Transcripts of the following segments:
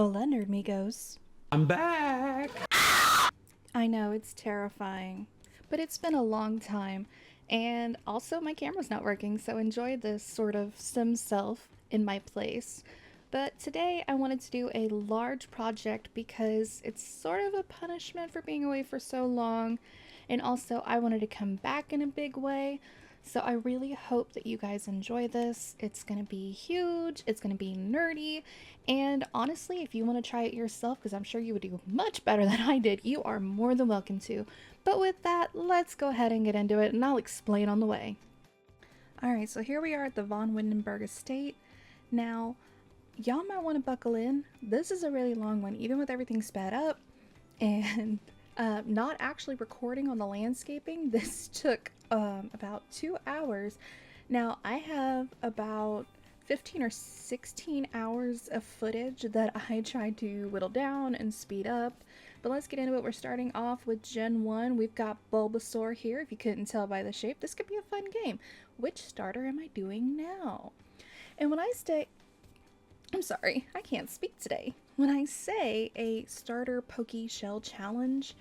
Hola, nerdmigos. I'm back. I know it's terrifying, but it's been a long time, and also my camera's not working, so enjoy this sort of sim self in my place. But today I wanted to do a large project because it's sort of a punishment for being away for so long, and also I wanted to come back in a big way. So I really hope that you guys enjoy this. It's going to be huge, it's going to be nerdy, and honestly, if you want to try it yourself, because I'm sure you would do much better than I did, you are more than welcome to. But with that, let's go ahead and get into it, and I'll explain on the way. Alright, so here we are at the Von Windenberg estate. Now, y'all might want to buckle in. This is a really long one, even with everything sped up. And not actually recording on the landscaping, this took about 2 hours. Now, I have about 15 or 16 hours of footage that I tried to whittle down and speed up. But let's get into it. We're starting off with Gen 1. We've got Bulbasaur here. If you couldn't tell by the shape, this could be a fun game. Which starter am I doing now? And when I say, I'm sorry, I can't speak today. When I say a starter Poke Shell challenge,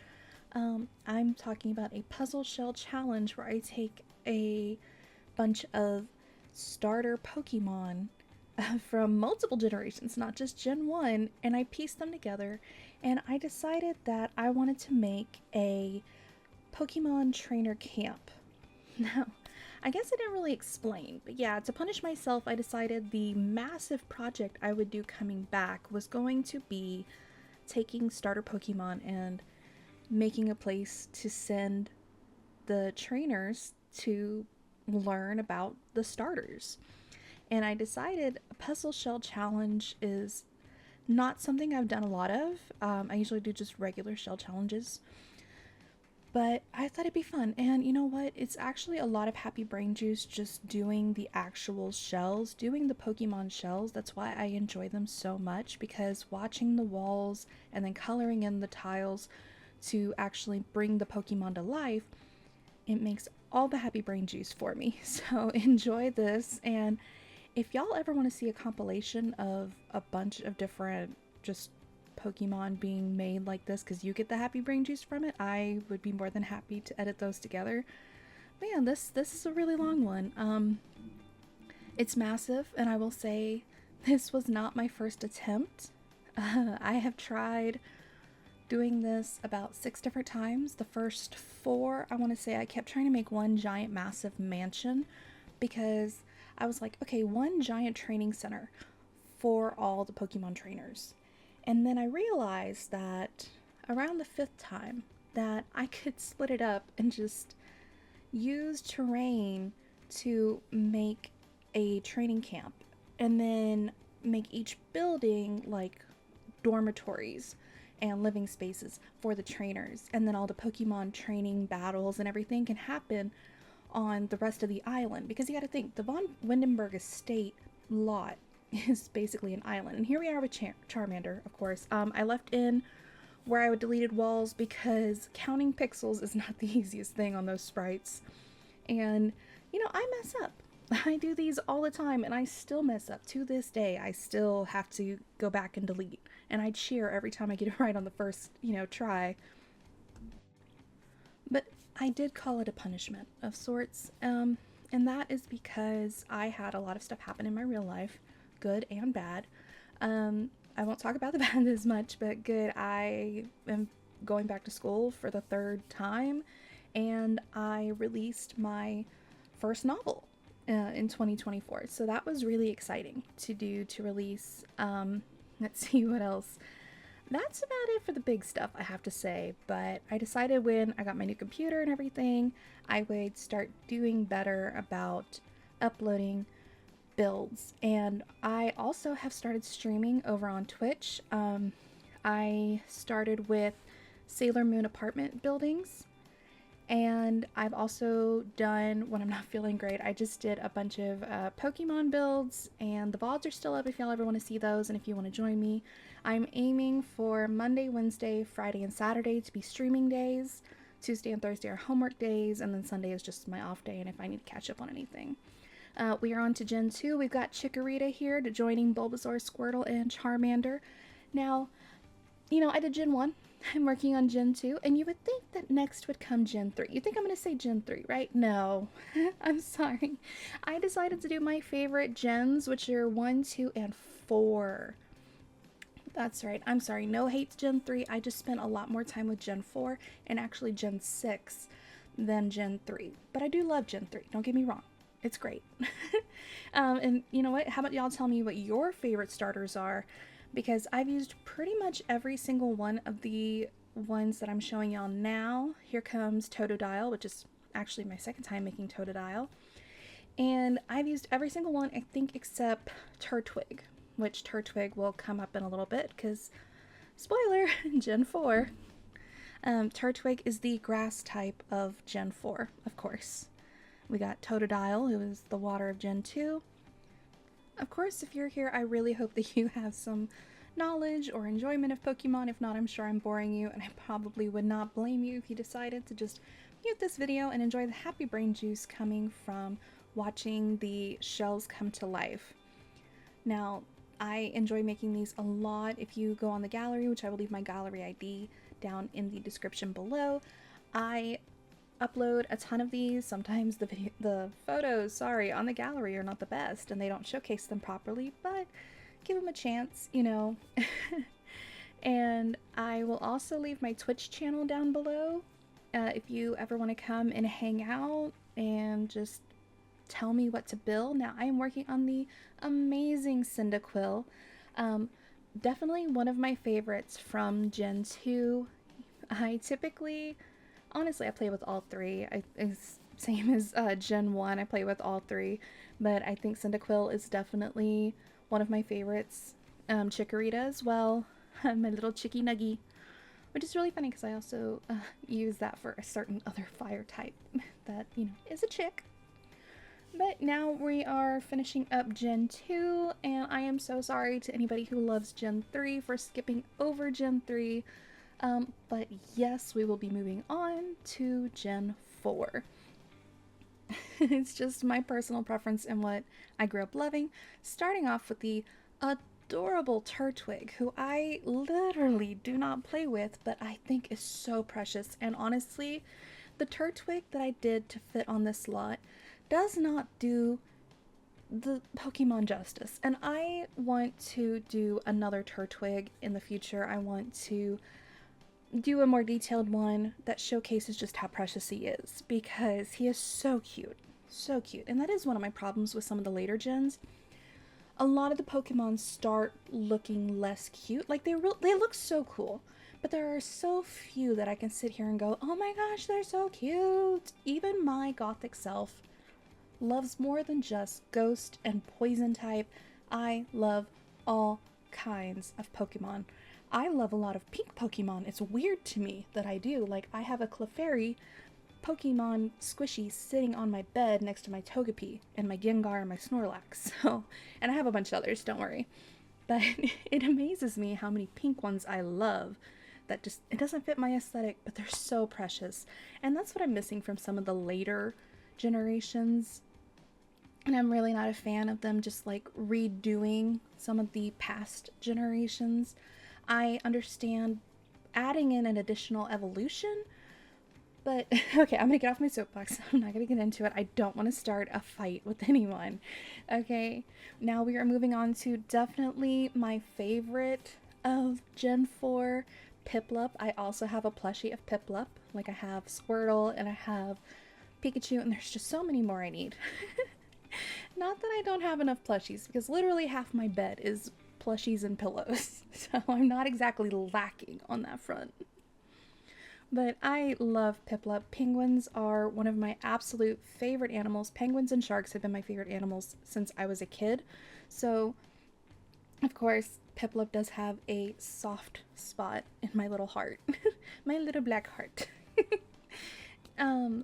I'm talking about a puzzle shell challenge where I take a bunch of starter Pokemon from multiple generations, not just Gen 1, and I pieced them together. And I decided that I wanted to make a Pokemon trainer camp. Now, I guess I didn't really explain, but yeah, to punish myself, I decided the massive project I would do coming back was going to be taking starter Pokemon and making a place to send the trainers to learn about the starters. And I decided a puzzle shell challenge is not something I've done a lot of. I usually do just regular shell challenges. But I thought it'd be fun. And you know what? It's actually a lot of happy brain juice just doing the actual shells, doing the Pokemon shells. That's why I enjoy them so much, because watching the walls and then coloring in the tiles to actually bring the Pokemon to life, it makes all the happy brain juice for me. So enjoy this. And if y'all ever want to see a compilation of a bunch of different just Pokemon being made like this, because you get the happy brain juice from it, I would be more than happy to edit those together. But yeah, this is a really long one. It's massive, and I will say this was not my first attempt. I have tried doing this about 6 different times. The first 4, I want to say I kept trying to make one giant massive mansion, because I was like, okay, one giant training center for all the Pokemon trainers. And then I realized that around the 5th time that I could split it up and just use terrain to make a training camp, and then make each building like dormitories and living spaces for the trainers, and then all the Pokemon training battles and everything can happen on the rest of the island. Because you got to think, the Von Windenberg estate lot is basically an island. And here we are with Charmander, of course. I left in where I would deleted walls because counting pixels is not the easiest thing on those sprites. And, you know, I mess up. I do these all the time, and I still mess up. To this day, I still have to go back and delete. And I cheer every time I get it right on the first, try. But I did call it a punishment of sorts. And that is because I had a lot of stuff happen in my real life, good and bad. I won't talk about the bad as much, but good. I am going back to school for the 3rd time, and I released my first novel in 2024. So that was really exciting to do, to release. Let's see what else. That's about it for the big stuff, I have to say. But I decided when I got my new computer and everything, I would start doing better about uploading builds. And I also have started streaming over on Twitch. I started with Sailor Moon apartment buildings, and I've also done, when I'm not feeling great, I just did a bunch of Pokemon builds, and the VODs are still up if y'all ever want to see those, and if you want to join me. I'm aiming for Monday, Wednesday, Friday, and Saturday to be streaming days. Tuesday and Thursday are homework days, and then Sunday is just my off day, and if I need to catch up on anything. We are on to Gen 2. We've got Chikorita here to joining Bulbasaur, Squirtle, and Charmander. Now, I did Gen 1. I'm working on Gen 2, and you would think that next would come Gen 3. You think I'm going to say Gen 3, right? No. I'm sorry. I decided to do my favorite gens, which are 1, 2, and 4. That's right. I'm sorry. No hate to Gen 3. I just spent a lot more time with Gen 4 and actually Gen 6 than Gen 3. But I do love Gen 3. Don't get me wrong. It's great. And you know what? How about y'all tell me what your favorite starters are? Because I've used pretty much every single one of the ones that I'm showing y'all now. Here comes Totodile, which is actually my second time making Totodile. And I've used every single one, I think, except Turtwig, which Turtwig will come up in a little bit because, spoiler, Gen 4. Turtwig is the grass type of Gen 4, of course. We got Totodile, who is the water of Gen 2. Of course, if you're here, I really hope that you have some knowledge or enjoyment of Pokemon. If not, I'm sure I'm boring you, and I probably would not blame you if you decided to just mute this video and enjoy the happy brain juice coming from watching the shells come to life. Now, I enjoy making these a lot. If you go on the gallery, which I will leave my gallery ID down in the description below, I upload a ton of these. Sometimes the photos, on the gallery are not the best and they don't showcase them properly, but give them a chance, And I will also leave my Twitch channel down below if you ever want to come and hang out and just tell me what to build. Now, I am working on the amazing Cyndaquil. Definitely one of my favorites from Gen 2. Honestly, I play with all three. Same as Gen 1, I play with all three. But I think Cyndaquil is definitely one of my favorites. Chikorita as well. My little Chicky Nuggy. Which is really funny because I also use that for a certain other fire type that, is a chick. But now we are finishing up Gen 2, and I am so sorry to anybody who loves Gen 3 for skipping over Gen 3. But yes, we will be moving on to Gen 4. It's just my personal preference and what I grew up loving. Starting off with the adorable Turtwig, who I literally do not play with, but I think is so precious. And honestly, the Turtwig that I did to fit on this lot does not do the Pokemon justice. And I want to do another Turtwig in the future. I want to do a more detailed one that showcases just how precious he is, because he is so cute. So cute. And that is one of my problems with some of the later gens. A lot of the Pokemon start looking less cute. Like, they look so cool, but there are so few that I can sit here and go, oh my gosh, they're so cute. Even my gothic self loves more than just ghost and poison type. I love all kinds of Pokemon. I love a lot of pink Pokemon. It's weird to me that I do. Like, I have a Clefairy Pokemon squishy sitting on my bed next to my Togepi and my Gengar and my Snorlax. So, and I have a bunch of others, don't worry. But it amazes me how many pink ones I love. That just, it doesn't fit my aesthetic, but they're so precious. And that's what I'm missing from some of the later generations. And I'm really not a fan of them just like redoing some of the past generations. I understand adding in an additional evolution, but okay, I'm gonna get off my soapbox. I'm not gonna get into it. I don't want to start a fight with anyone. Okay, now we are moving on to definitely my favorite of Gen 4, Piplup. I also have a plushie of Piplup. Like, I have Squirtle and I have Pikachu, and there's just so many more I need. Not that I don't have enough plushies, because literally half my bed is plushies and pillows, so I'm not exactly lacking on that front. But I love Piplup. Penguins are one of my absolute favorite animals. Penguins and sharks have been my favorite animals since I was a kid. So, of course, Piplup does have a soft spot in my little heart. My little black heart.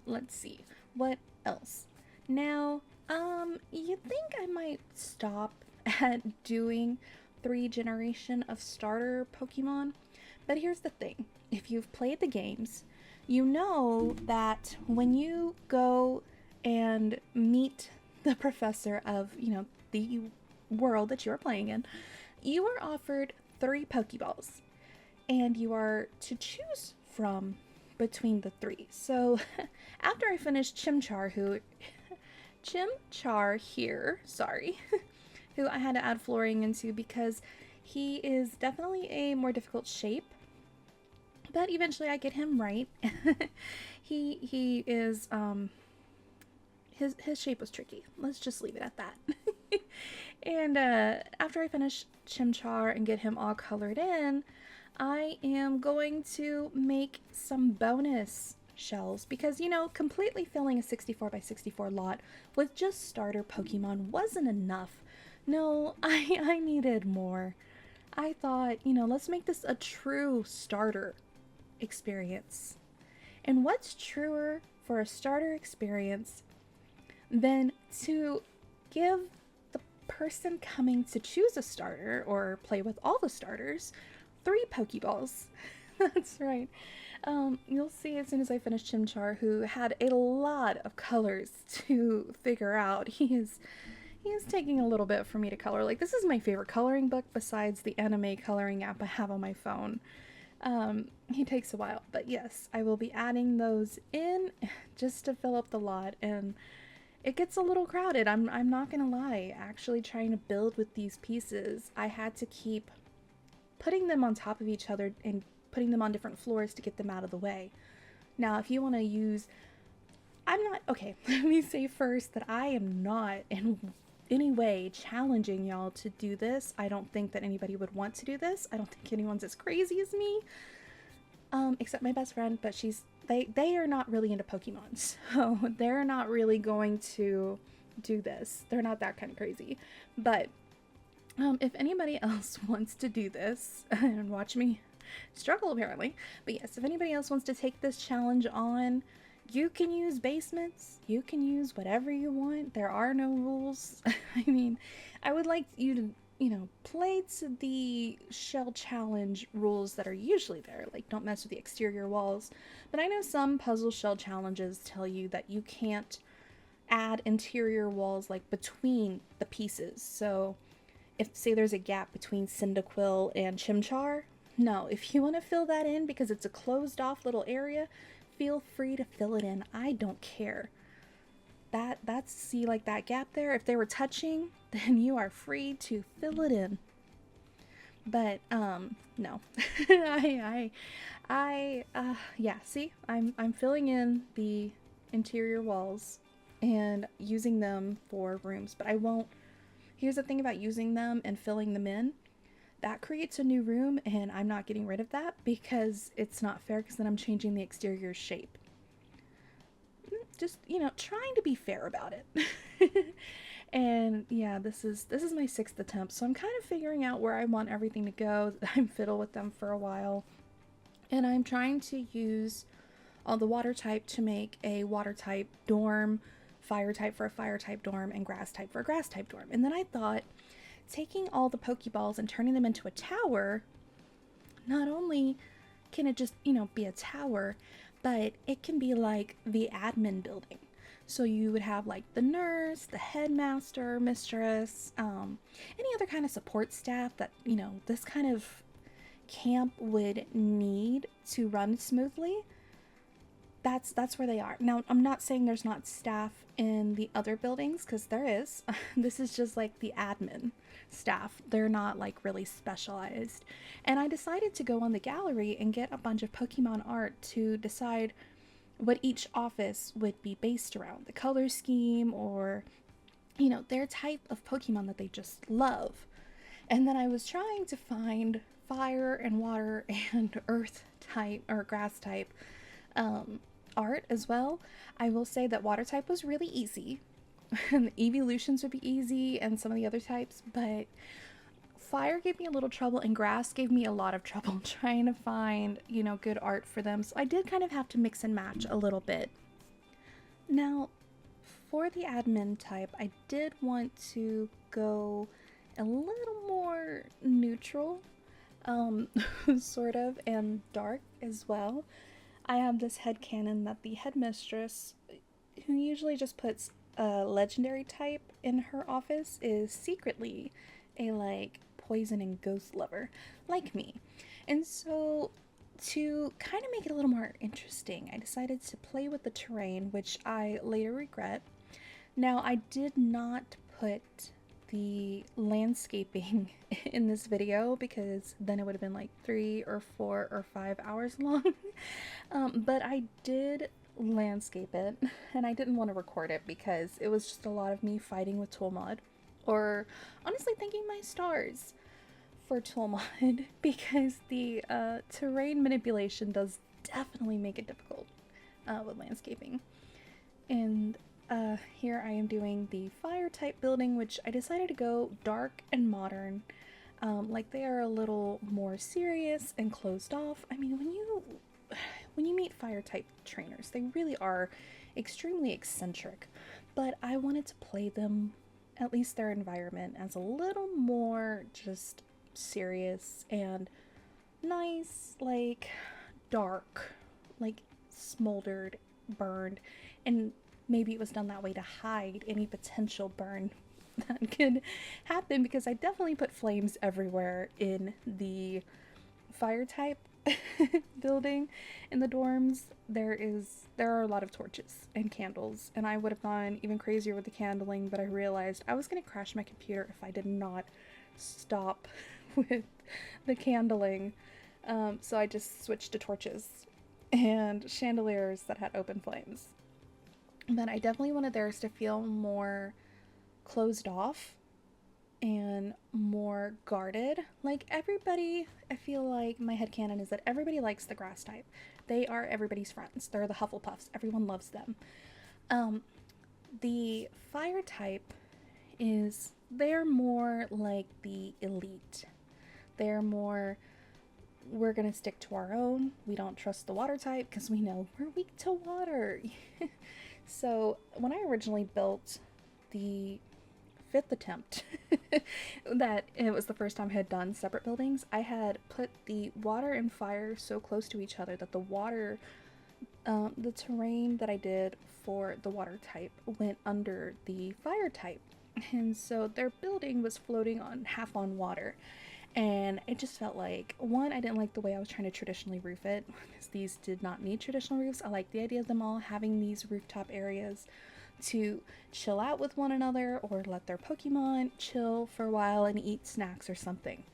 Let's see. What else? Now, you think I might stop at doing 3 generation of starter Pokemon? But here's the thing. If you've played the games, you know that when you go and meet the professor of, the world that you are playing in, you are offered 3 Pokeballs, and you are to choose from between the 3. So after I finished Chimchar here, sorry, who I had to add flooring into because he is definitely a more difficult shape, but eventually I get him right. he is his shape was tricky. Let's just leave it at that. And after I finish Chimchar and get him all colored in, I am going to make some bonus shells because, you know, completely filling a 64 by 64 lot with just starter Pokemon wasn't enough. No, I needed more. I thought, you know, let's make this a true starter experience. And what's truer for a starter experience than to give the person coming to choose a starter or play with all the starters 3 Pokeballs. That's right. You'll see as soon as I finish Chimchar, who had a lot of colors to figure out. He is taking a little bit for me to color. Like, this is my favorite coloring book besides the anime coloring app I have on my phone. He takes a while, but yes, I will be adding those in just to fill up the lot, and it gets a little crowded. I'm not gonna lie. Actually trying to build with these pieces, I had to keep putting them on top of each other and putting them on different floors to get them out of the way. Now, if you want to use, okay, let me say first that I am not in any way challenging y'all to do this. I don't think that anybody would want to do this. I don't think anyone's as crazy as me, except my best friend, but they are not really into Pokemon, so they're not really going to do this. They're not that kind of crazy. But if anybody else wants to do this, and watch me struggle apparently, but yes, if anybody else wants to take this challenge on, you can use basements, you can use whatever you want. There are no rules. I mean, I would like you to, you know, play to the shell challenge rules that are usually there, like don't mess with the exterior walls. But I know some puzzle shell challenges tell you that you can't add interior walls like between the pieces. So if, say, there's a gap between Cyndaquil and Chimchar, no, if you want to fill that in because it's a closed off little area, feel free to fill it in. I don't care. That's, see, like that gap there, if they were touching, then you are free to fill it in. But no. Yeah, see, I'm filling in the interior walls and using them for rooms, but I won't. Here's the thing about using them and filling them in. That creates a new room, and I'm not getting rid of that because it's not fair, because then I'm changing the exterior shape. Just, you know, trying to be fair about it. And yeah, this is my 6th attempt, so I'm kind of figuring out where I want everything to go. I'm fiddle with them for a while, and I'm trying to use all the water type to make a water type dorm, fire type for a fire type dorm, and grass type for a grass type dorm. And then I thought, taking all the Pokeballs and turning them into a tower, not only can it just, you know, be a tower, but it can be like the admin building. So you would have like the nurse, the headmaster, mistress, any other kind of support staff that, you know, this kind of camp would need to run smoothly. That's where they are. Now, I'm not saying there's not staff in the other buildings, because there is. This is just like the admin staff. They're not like really specialized. And I decided to go on the gallery and get a bunch of Pokemon art to decide what each office would be based around. The color scheme, or, you know, their type of Pokemon that they just love. And then I was trying to find fire and water and earth type or grass type art as well. I will say that water type was really easy, and the evolutions would be easy, and some of the other types, but fire gave me a little trouble, and grass gave me a lot of trouble trying to find, you know, good art for them. So I did kind of have to mix and match a little bit. Now, for the admin type, I did want to go a little more neutral, sort of, and dark as well. I have this headcanon that the headmistress, who usually just puts a legendary type in her office, is secretly a like poison and ghost lover like me. And so to kind of make it a little more interesting, I decided to play with the terrain, which I later regret. Now, I did not put the landscaping in this video because then it would have been like 3 or 4 or 5 hours long. But I did landscape it, and I didn't want to record it because it was just a lot of me fighting with Toolmod, or honestly thanking my stars for Toolmod because the terrain manipulation does definitely make it difficult with landscaping. And here I am doing the fire type building, which I decided to go dark and modern. Like they are a little more serious and closed off. I mean, when you meet fire type trainers, they really are extremely eccentric, but I wanted to play them, at least their environment, as a little more just serious and nice, like dark, like smoldered, burned, and maybe it was done that way to hide any potential burn that could happen, because I definitely put flames everywhere in the fire type building. In the dorms there are a lot of torches and candles, and I would have gone even crazier with the candling, but I realized I was going to crash my computer if I did not stop with the candling. So I just switched to torches and chandeliers that had open flames. But I definitely wanted theirs to feel more closed off and more guarded. Like everybody, I feel like my headcanon is that everybody likes the grass type. They are everybody's friends. They're the Hufflepuffs. Everyone loves them. The fire type they're more like the elite. They're more, we're gonna stick to our own. We don't trust the water type because we know we're weak to water. So when I originally built the 5th attempt, that it was the first time I had done separate buildings, I had put the water and fire so close to each other that the terrain that I did for the water type went under the fire type. And so their building was floating on half on water. And it just felt like, one, I didn't like the way I was trying to traditionally roof it, because these did not need traditional roofs. I like the idea of them all having these rooftop areas to chill out with one another, or let their Pokemon chill for a while and eat snacks or something.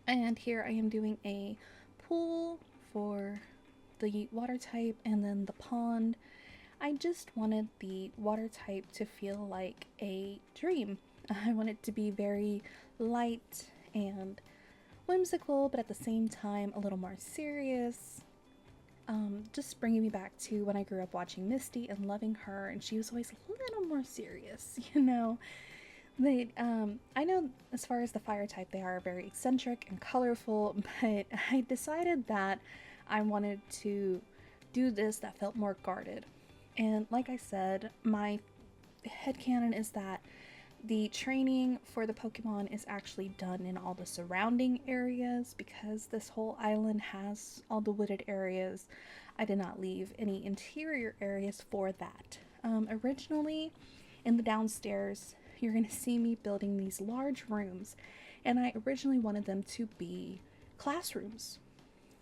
And here I am doing a pool for the water type, and then the pond. I just wanted the water type to feel like a dream. I want it to be very light and whimsical, but at the same time a little more serious. Just bringing me back to when I grew up watching Misty and loving her, and she was always a little more serious, you know. But I know as far as the fire type, they are very eccentric and colorful, but I decided that I wanted to do this that felt more guarded. And like I said, my headcanon is that the training for the Pokemon is actually done in all the surrounding areas, because this whole island has all the wooded areas. I did not leave any interior areas for that. Originally, in the downstairs, you're going to see me building these large rooms, and I originally wanted them to be classrooms.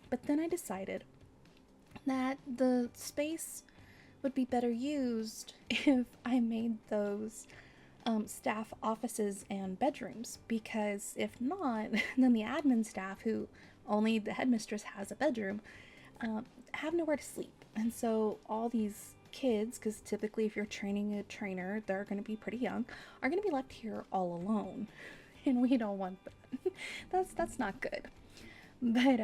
But then I decided that the space would be better used if I made those staff offices and bedrooms, because if not, then the admin staff, who only the headmistress has a bedroom, have nowhere to sleep. And so all these kids, because typically if you're training a trainer, they're going to be pretty young, are going to be left here all alone, and we don't want that. That's not good. But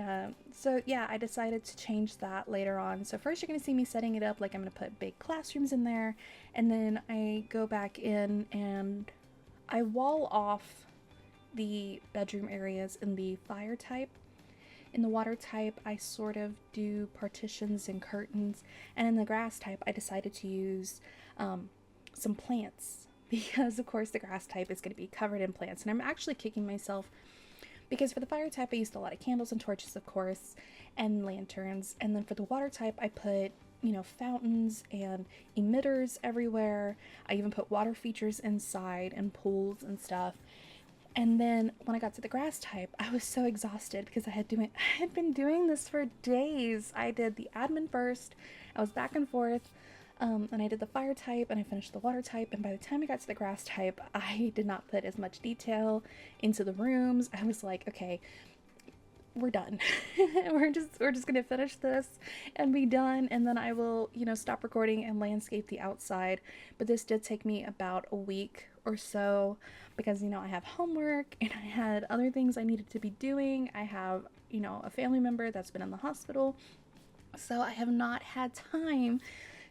so yeah, I decided to change that later on. So first you're going to see me setting it up like I'm going to put big classrooms in there, and then I go back in and I wall off the bedroom areas in the fire type. In the water type, I sort of do partitions and curtains, and in the grass type, I decided to use some plants, because of course the grass type is going to be covered in plants. And I'm actually kicking myself, because for the fire type I used a lot of candles and torches, of course, and lanterns, and then for the water type I put, you know, fountains and emitters everywhere. I even put water features inside and pools and stuff. And then when I got to the grass type, I was so exhausted because I had been doing this for days. I did the admin first. I was back and forth. And I did the fire type and I finished the water type. And by the time I got to the grass type, I did not put as much detail into the rooms. I was like, okay, we're done. We're just gonna finish this and be done, and then I will, stop recording and landscape the outside. But this did take me about a week or so because I have homework and I had other things I needed to be doing. I have, a family member that's been in the hospital. So I have not had time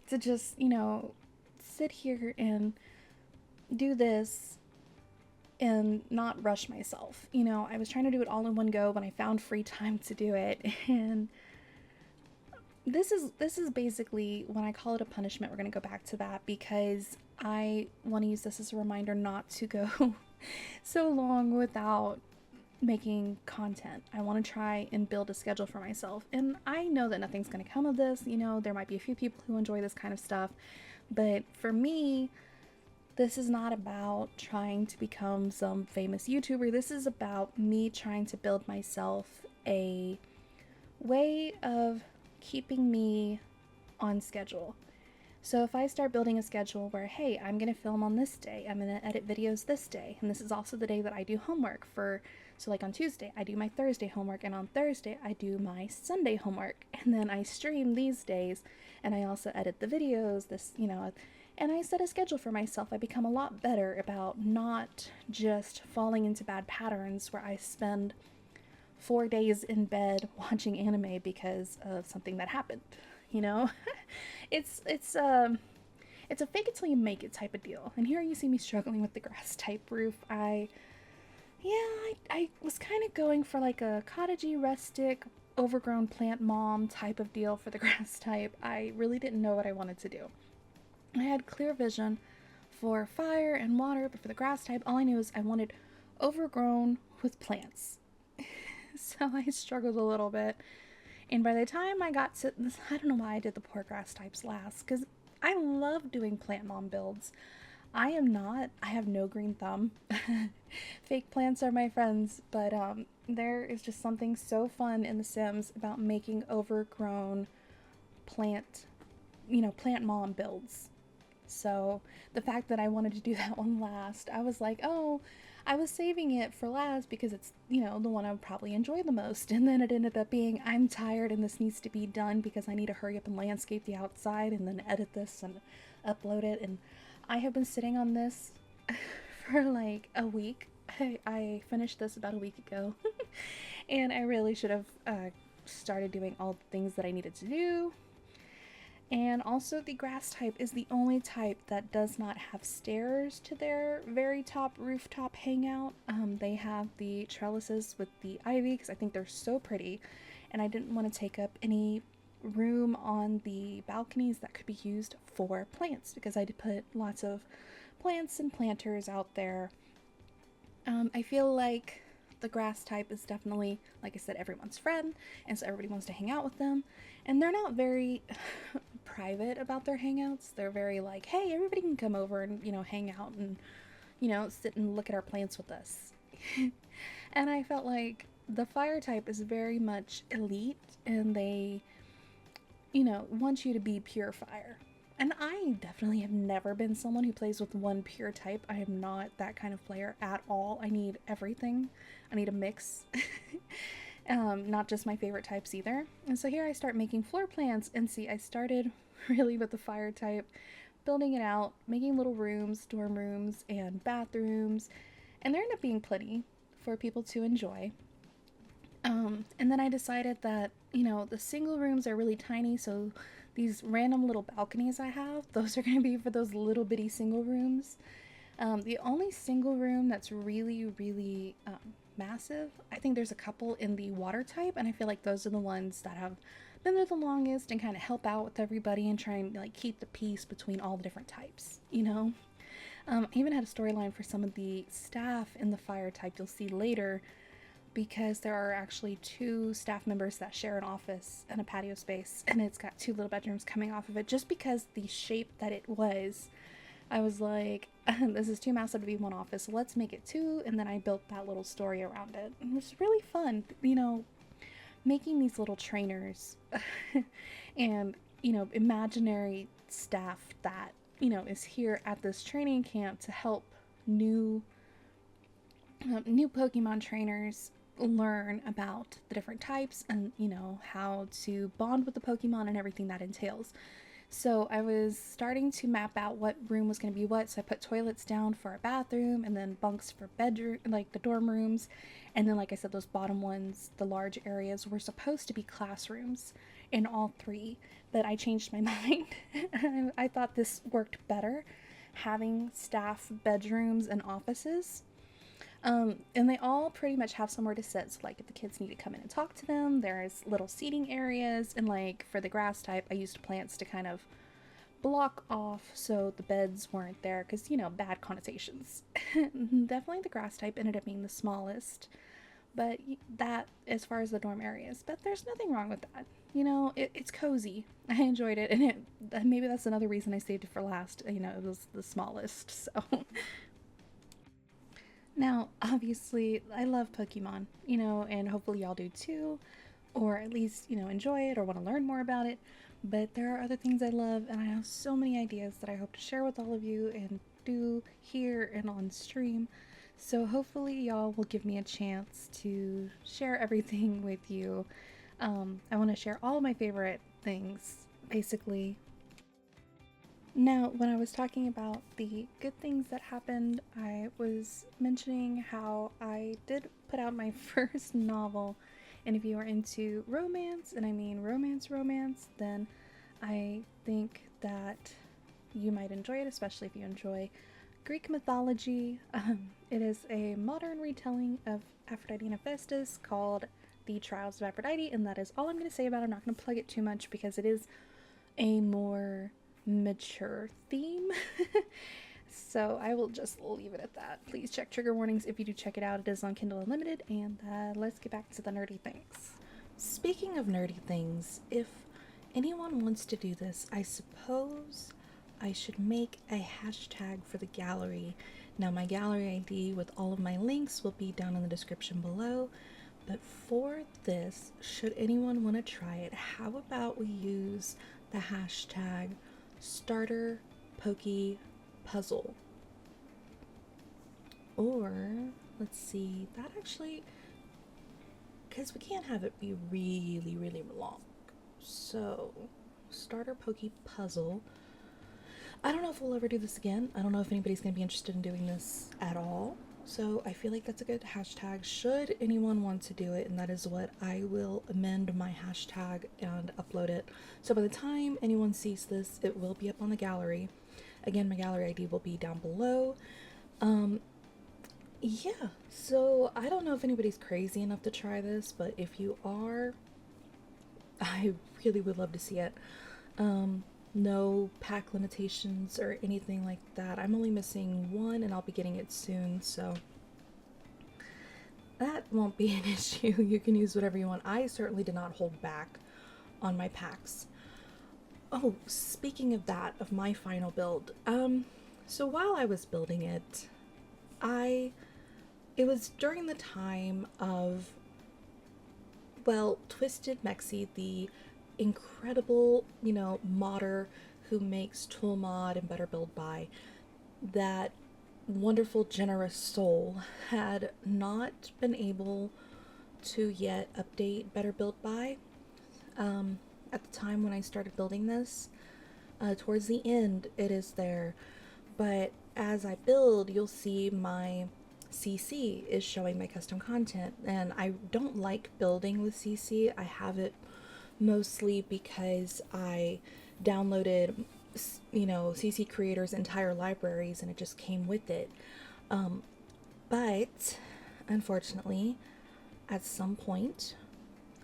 to just, sit here and do this and not rush myself. I was trying to do it all in one go when I found free time to do it. And this is basically, when I call it a punishment, we're going to go back to that because I want to use this as a reminder not to go so long without making content. I want to try and build a schedule for myself. And I know that nothing's going to come of this. There might be a few people who enjoy this kind of stuff, but for me, this is not about trying to become some famous YouTuber. This is about me trying to build myself a way of keeping me on schedule. So if I start building a schedule where, hey, I'm going to film on this day, I'm going to edit videos this day, and this is also the day that I do homework for, so like on Tuesday, I do my Thursday homework, and on Thursday, I do my Sunday homework, and then I stream these days, and I also edit the videos, and I set a schedule for myself. I become a lot better about not just falling into bad patterns where I spend 4 days in bed watching anime because of something that happened. it's a fake it till you make it type of deal. And here you see me struggling with the grass type roof. I was kind of going for like a cottagey, rustic, overgrown plant mom type of deal for the grass type. I really didn't know what I wanted to do. I had clear vision for fire and water, but for the grass type, all I knew is I wanted overgrown with plants. So I struggled a little bit. And by the time I got to this, I don't know why I did the poor grass types last, because I love doing plant mom builds. I have no green thumb. Fake plants are my friends, but there is just something so fun in The Sims about making overgrown plant mom builds. So the fact that I wanted to do that one last, I was like, oh, I was saving it for last because it's, the one I would probably enjoy the most. And then it ended up being, I'm tired and this needs to be done because I need to hurry up and landscape the outside and then edit this and upload it. And I have been sitting on this for like a week. I finished this about a week ago. And I really should have started doing all the things that I needed to do. And also the grass type is the only type that does not have stairs to their very top rooftop hangout. They have the trellises with the ivy because I think they're so pretty, and I didn't want to take up any room on the balconies that could be used for plants because I did put lots of plants and planters out there. I feel like the grass type is definitely, like I said, everyone's friend, and so everybody wants to hang out with them. And they're not very private about their hangouts. They're very like, hey, everybody can come over and, hang out and, sit and look at our plants with us. And I felt like the fire type is very much elite, and they, want you to be pure fire. And I definitely have never been someone who plays with one pure type. I am not that kind of player at all. I need everything. I need a mix. Not just my favorite types either. And so here I start making floor plans, and see, I started really with the fire type, building it out, making little rooms, dorm rooms, and bathrooms, and there ended up being plenty for people to enjoy. And then I decided that, the single rooms are really tiny, so these random little balconies I have, those are going to be for those little bitty single rooms. The only single room that's really, really massive, I think there's a couple in the water type, and I feel like those are the ones that have been there the longest and kind of help out with everybody and try and like keep the peace between all the different types, I even had a storyline for some of the staff in the fire type you'll see later, because there are actually 2 staff members that share an office and a patio space, and it's got 2 little bedrooms coming off of it, just because the shape that it was I was like, this is too massive to be one office, so let's make it two. And then I built that little story around it. It was really fun, making these little trainers and, imaginary staff that, is here at this training camp to help new new Pokemon trainers learn about the different types and, how to bond with the Pokemon and everything that entails. So I was starting to map out what room was going to be what. So I put toilets down for a bathroom and then bunks for bedroom, like the dorm rooms. And then, like I said, those bottom ones, the large areas, were supposed to be classrooms in all three. But I changed my mind. I thought this worked better, having staff bedrooms and offices. And they all pretty much have somewhere to sit. So, like, if the kids need to come in and talk to them, there's little seating areas. And, like, for the grass type, I used plants to kind of block off so the beds weren't there because, bad connotations. Definitely the grass type ended up being the smallest. But that, as far as the dorm areas, but there's nothing wrong with that. It's cozy. I enjoyed it. And maybe that's another reason I saved it for last. It was the smallest. So. Now, obviously, I love Pokemon, and hopefully y'all do too, or at least, enjoy it or want to learn more about it. But there are other things I love, and I have so many ideas that I hope to share with all of you and do here and on stream. So hopefully y'all will give me a chance to share everything with you. I want to share all of my favorite things, basically. Now, when I was talking about the good things that happened, I was mentioning how I did put out my first novel. And if you are into romance, and I mean romance, then I think that you might enjoy it, especially if you enjoy Greek mythology. It is a modern retelling of Aphrodite and Hephaestus called The Trials of Aphrodite, and that is all I'm going to say about it. I'm not going to plug it too much because it is a more mature theme. So I will just leave it at that. Please check trigger warnings if you do check it out. It is on Kindle Unlimited, and let's get back to the nerdy things. Speaking of nerdy things, if anyone wants to do this, I suppose I should make a hashtag for the gallery. Now, my gallery ID with all of my links will be down in the description below. But for this, should anyone want to try it, how about we use the hashtag starter pokey puzzle? Or let's see, that actually, because we can't have it be really long. So starter pokey puzzle. I don't know if we'll ever do this again. I don't know if anybody's going to be interested in doing this at all. So I feel like that's a good hashtag should anyone want to do it, and that is what I will amend my hashtag and upload it. So by the time anyone sees this, it will be up on the gallery. Again, my gallery ID will be down below. Yeah, so I don't know if anybody's crazy enough to try this, but if you are, I really would love to see it. No pack limitations or anything like that. I'm only missing one and I'll be getting it soon, so that won't be an issue. You can use whatever you want. I certainly did not hold back on my packs. Oh, speaking of that, of my final build, so while I was building it, it was during the time of, well, Twisted Mexi, the incredible, modder who makes Tool Mod and Better Build By, that wonderful, generous soul had not been able to yet update Better Build By. At the time when I started building this, towards the end, it is there, but as I build, you'll see my CC is showing my custom content, and I don't like building with CC. I have it mostly because I downloaded, CC Creator's entire libraries and it just came with it. But unfortunately, at some point,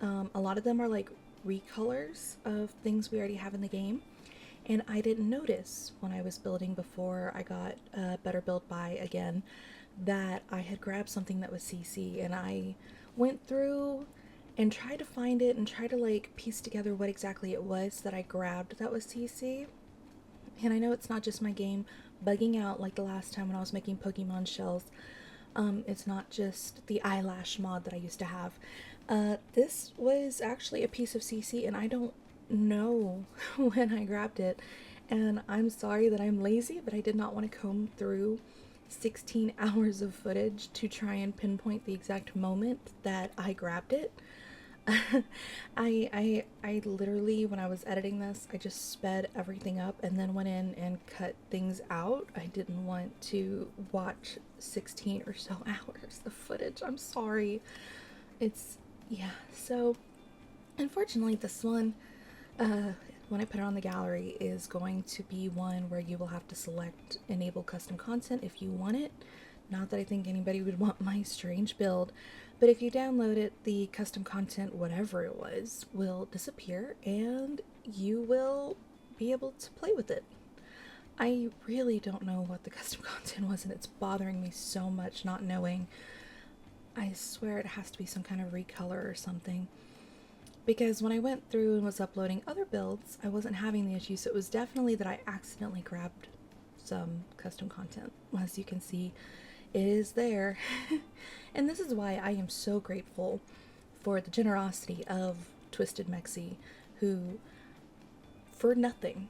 a lot of them are like recolors of things we already have in the game. And I didn't notice when I was building before I got Better Build By again that I had grabbed something that was CC, and I went through and tried to find it and try to like piece together what exactly it was that I grabbed that was CC. And I know it's not just my game, bugging out like the last time when I was making Pokemon shells. It's not just the eyelash mod that I used to have. This was actually a piece of CC, and I don't know when I grabbed it. And I'm sorry that I'm lazy, but I did not want to comb through 16 hours of footage to try and pinpoint the exact moment that I grabbed it. I literally, when I was editing this, I just sped everything up and then went in and cut things out. I didn't want to watch 16 or so hours of footage. I'm sorry. It's, yeah. So, unfortunately, this one, when I put it on the gallery, is going to be one where you will have to select enable custom content if you want it. Not that I think anybody would want my strange build, but if you download it, the custom content, whatever it was, will disappear and you will be able to play with it. I really don't know what the custom content was, and it's bothering me so much not knowing. I swear it has to be some kind of recolor or something. Because when I went through and was uploading other builds, I wasn't having the issue, so it was definitely that I accidentally grabbed some custom content. As you can see, it is there. And this is why I am so grateful for the generosity of Twisted Mexi, who, for nothing,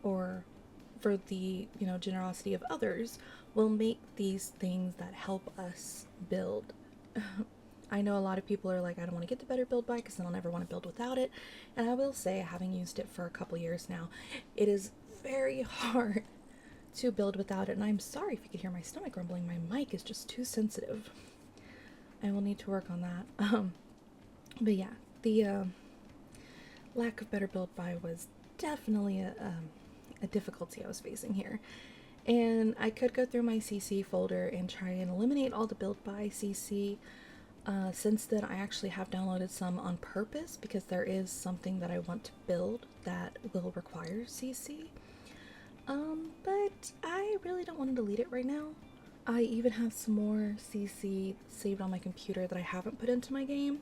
or for the, generosity of others, will make these things that help us build. I know a lot of people are like, I don't want to get the better build by because then I'll never want to build without it. And I will say, having used it for a couple years now, it is very hard to build without it. And I'm sorry if you could hear my stomach rumbling. My mic is just too sensitive. I will need to work on that. But yeah, the lack of better build by was definitely a difficulty I was facing here. And I could go through my CC folder and try and eliminate all the build by CC. Since then, I actually have downloaded some on purpose because there is something that I want to build that will require CC. But I really don't want to delete it right now. I even have some more CC saved on my computer that I haven't put into my game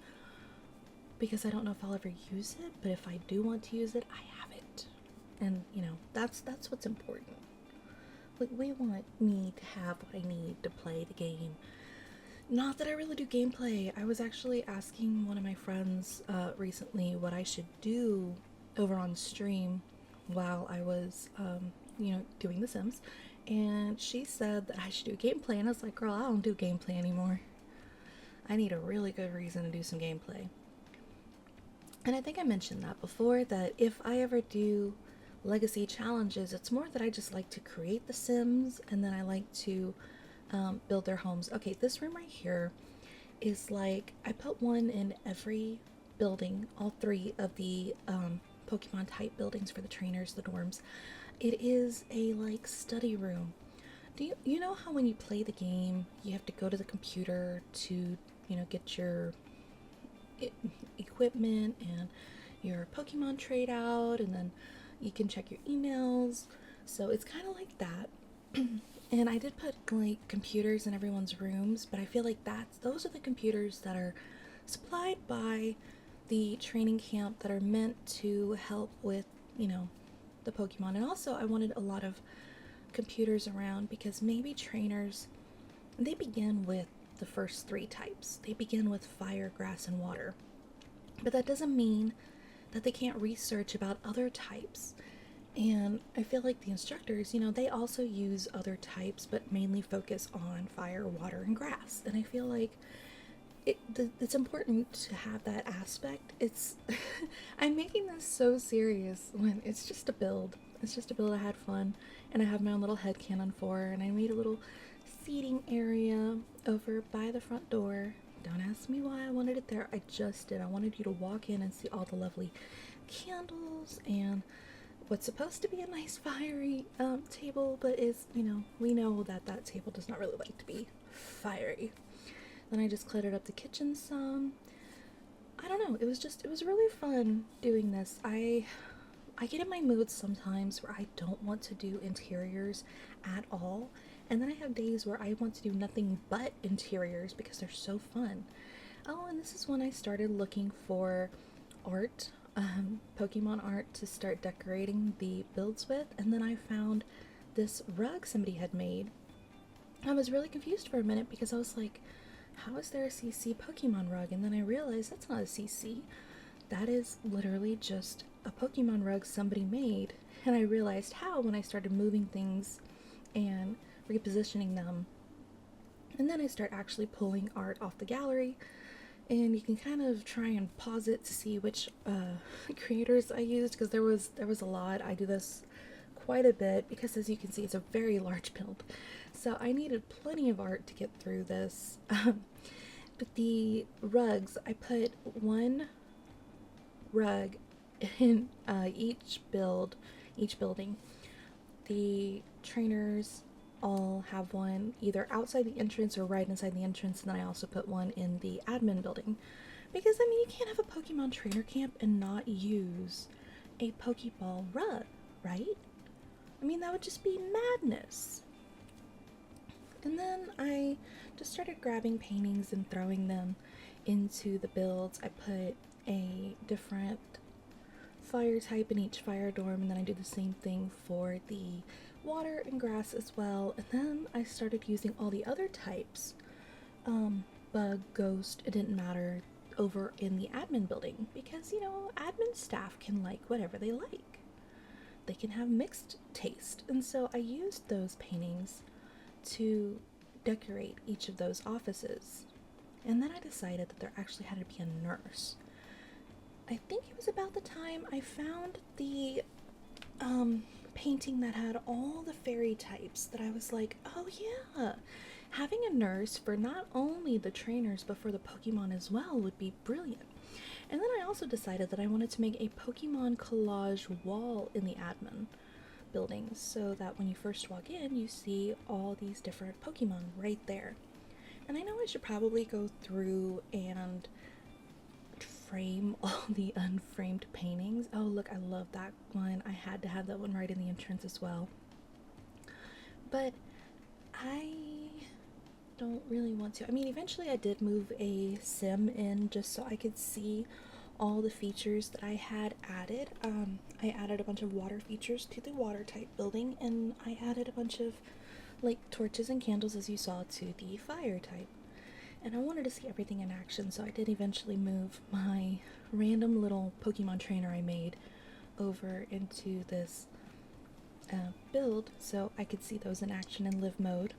because I don't know if I'll ever use it, but if I do want to use it, I have it. And, that's what's important. Like, we want me to have what I need to play the game. Not that I really do gameplay. I was actually asking one of my friends recently what I should do over on stream while I was, doing The Sims. And she said that I should do gameplay. And I was like, girl, I don't do gameplay anymore. I need a really good reason to do some gameplay. And I think I mentioned that before, that if I ever do legacy challenges, it's more that I just like to create the Sims and then I like to build their homes. Okay, this room right here is like, I put one in every building, all three of the Pokemon type buildings for the trainers, the dorms. It is a like study room. Do you know how when you play the game, you have to go to the computer to, get your equipment and your Pokemon trade out, and then you can check your emails. So it's kind of like that. And I did put like computers in everyone's rooms, but I feel like those are the computers that are supplied by the training camp that are meant to help with, the Pokemon. And also I wanted a lot of computers around because maybe trainers, they begin with the first three types. They begin with fire, grass, and water. But that doesn't mean that they can't research about other types. And I feel like the instructors, they also use other types, but mainly focus on fire, water, and grass. And I feel like it's important to have that aspect. I'm making this so serious when it's just a build. It's just a build I had fun, and I have my own little headcanon for, and I made a little seating area over by the front door. Don't ask me why I wanted it there. I just did. I wanted you to walk in and see all the lovely candles and what's supposed to be a nice fiery table, but is, we know that table does not really like to be fiery. Then I just cluttered up the kitchen some. I don't know, it was really fun doing this. I get in my moods sometimes where I don't want to do interiors at all, and then I have days where I want to do nothing but interiors because they're so fun. Oh, and this is when I started looking for art, Pokemon art to start decorating the builds with, and then I found this rug somebody had made. I was really confused for a minute because I was like, how is there a CC Pokemon rug? And then I realized that's not a CC. That is literally just a Pokemon rug somebody made. And I realized how when I started moving things and repositioning them. And then I start actually pulling art off the gallery, and you can kind of try and pause it to see which creators I used, because there was a lot. I do this quite a bit because, as you can see, it's a very large build, so I needed plenty of art to get through this. But the rugs, I put one rug in each building. The trainers all have one either outside the entrance or right inside the entrance, and then I also put one in the admin building. Because, I mean, you can't have a Pokemon trainer camp and not use a Pokeball rug, right? I mean, that would just be madness. And then I just started grabbing paintings and throwing them into the builds. I put a different fire type in each fire dorm, and then I do the same thing for the water and grass as well. And then I started using all the other types, bug, ghost, it didn't matter, over in the admin building, because, you know, admin staff can like whatever they like. They can have mixed taste. And so I used those paintings to decorate each of those offices. And then I decided that there actually had to be a nurse. I think it was about the time I found the painting that had all the fairy types that I was like, oh yeah, having a nurse for not only the trainers but for the Pokemon as well would be brilliant. And then I also decided that I wanted to make a Pokemon collage wall in the admin building, so that when you first walk in, you see all these different Pokemon right there. And I know I should probably go through and frame all the unframed paintings. Oh, look, I love that one. I had to have that one right in the entrance as well. But I don't really want to. I mean, eventually I did move a sim in just so I could see all the features that I had added. I added a bunch of water features to the water type building, and I added a bunch of like torches and candles, as you saw, to the fire type. And I wanted to see everything in action, so I did eventually move my random little Pokemon trainer I made over into this build so I could see those in action in live mode.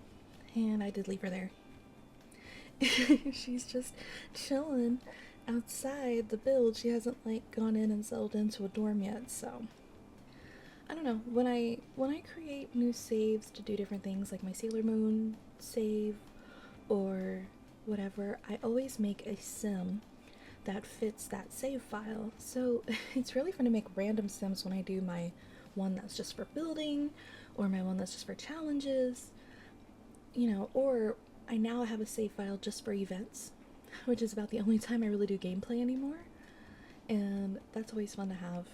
And I did leave her there. She's just chilling outside the build. She hasn't like gone in and settled into a dorm yet, so I don't know. When I create new saves to do different things, like my Sailor Moon save or whatever, I always make a sim that fits that save file. So it's really fun to make random sims when I do my one that's just for building, or my one that's just for challenges, you know, or I now have a save file just for events, which is about the only time I really do gameplay anymore, and that's always fun to have.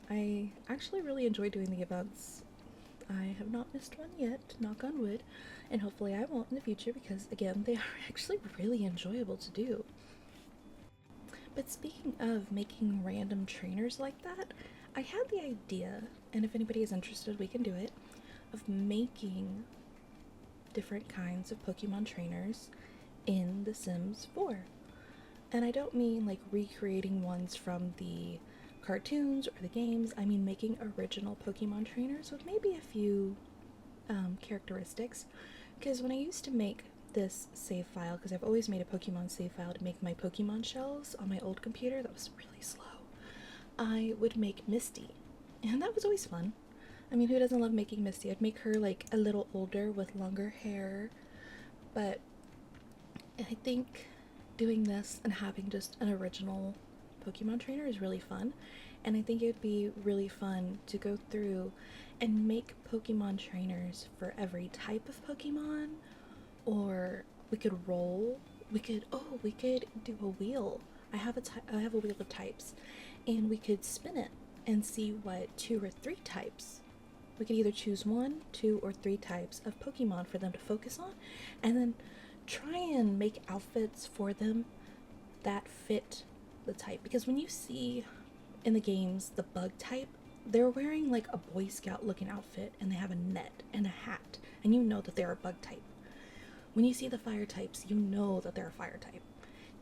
I actually really enjoy doing the events. I have not missed one yet, knock on wood, and hopefully I won't in the future, because again, they are actually really enjoyable to do. But speaking of making random trainers like that, I had the idea, and if anybody is interested, we can do it, of making different kinds of Pokemon trainers in The Sims 4. And I don't mean like recreating ones from the cartoons or the games. I mean making original Pokemon trainers with maybe a few characteristics. Because when I used to make this save file, because I've always made a Pokemon save file to make my Pokemon shells on my old computer that was really slow, I would make Misty, and that was always fun. I mean, who doesn't love making Misty? I'd make her like a little older with longer hair, but I think doing this and having just an original Pokemon trainer is really fun, and I think it would be really fun to go through and make Pokemon trainers for every type of Pokemon, or we could roll. We could do a wheel. I have a wheel of types, and we could spin it and see what 2 or 3 types. We could either choose 1, 2, or 3 types of Pokemon for them to focus on, and then try and make outfits for them that fit the type. Because when you see in the games the bug type, they're wearing like a Boy Scout looking outfit and they have a net and a hat, and you know that they're a bug type. When you see the fire types, you know that they're a fire type.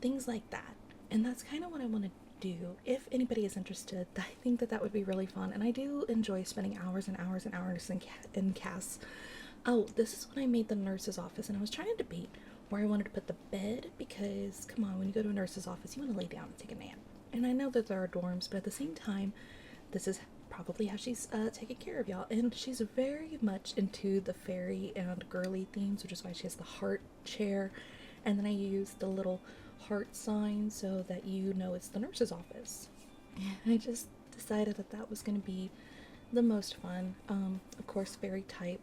Things like that. And that's kind of what I want to do. If anybody is interested, I think that that would be really fun. And I do enjoy spending hours and hours and hours in casts. Oh, this is when I made the nurse's office, and I was trying to debate where I wanted to put the bed because, come on, when you go to a nurse's office, you want to lay down and take a nap. And I know that there are dorms, but at the same time, this is probably how she's taking care of y'all. And she's very much into the fairy and girly themes, which is why she has the heart chair. And then I use the little heart sign so that you know it's the nurse's office. And I just decided that that was going to be the most fun. Of course, fairy type.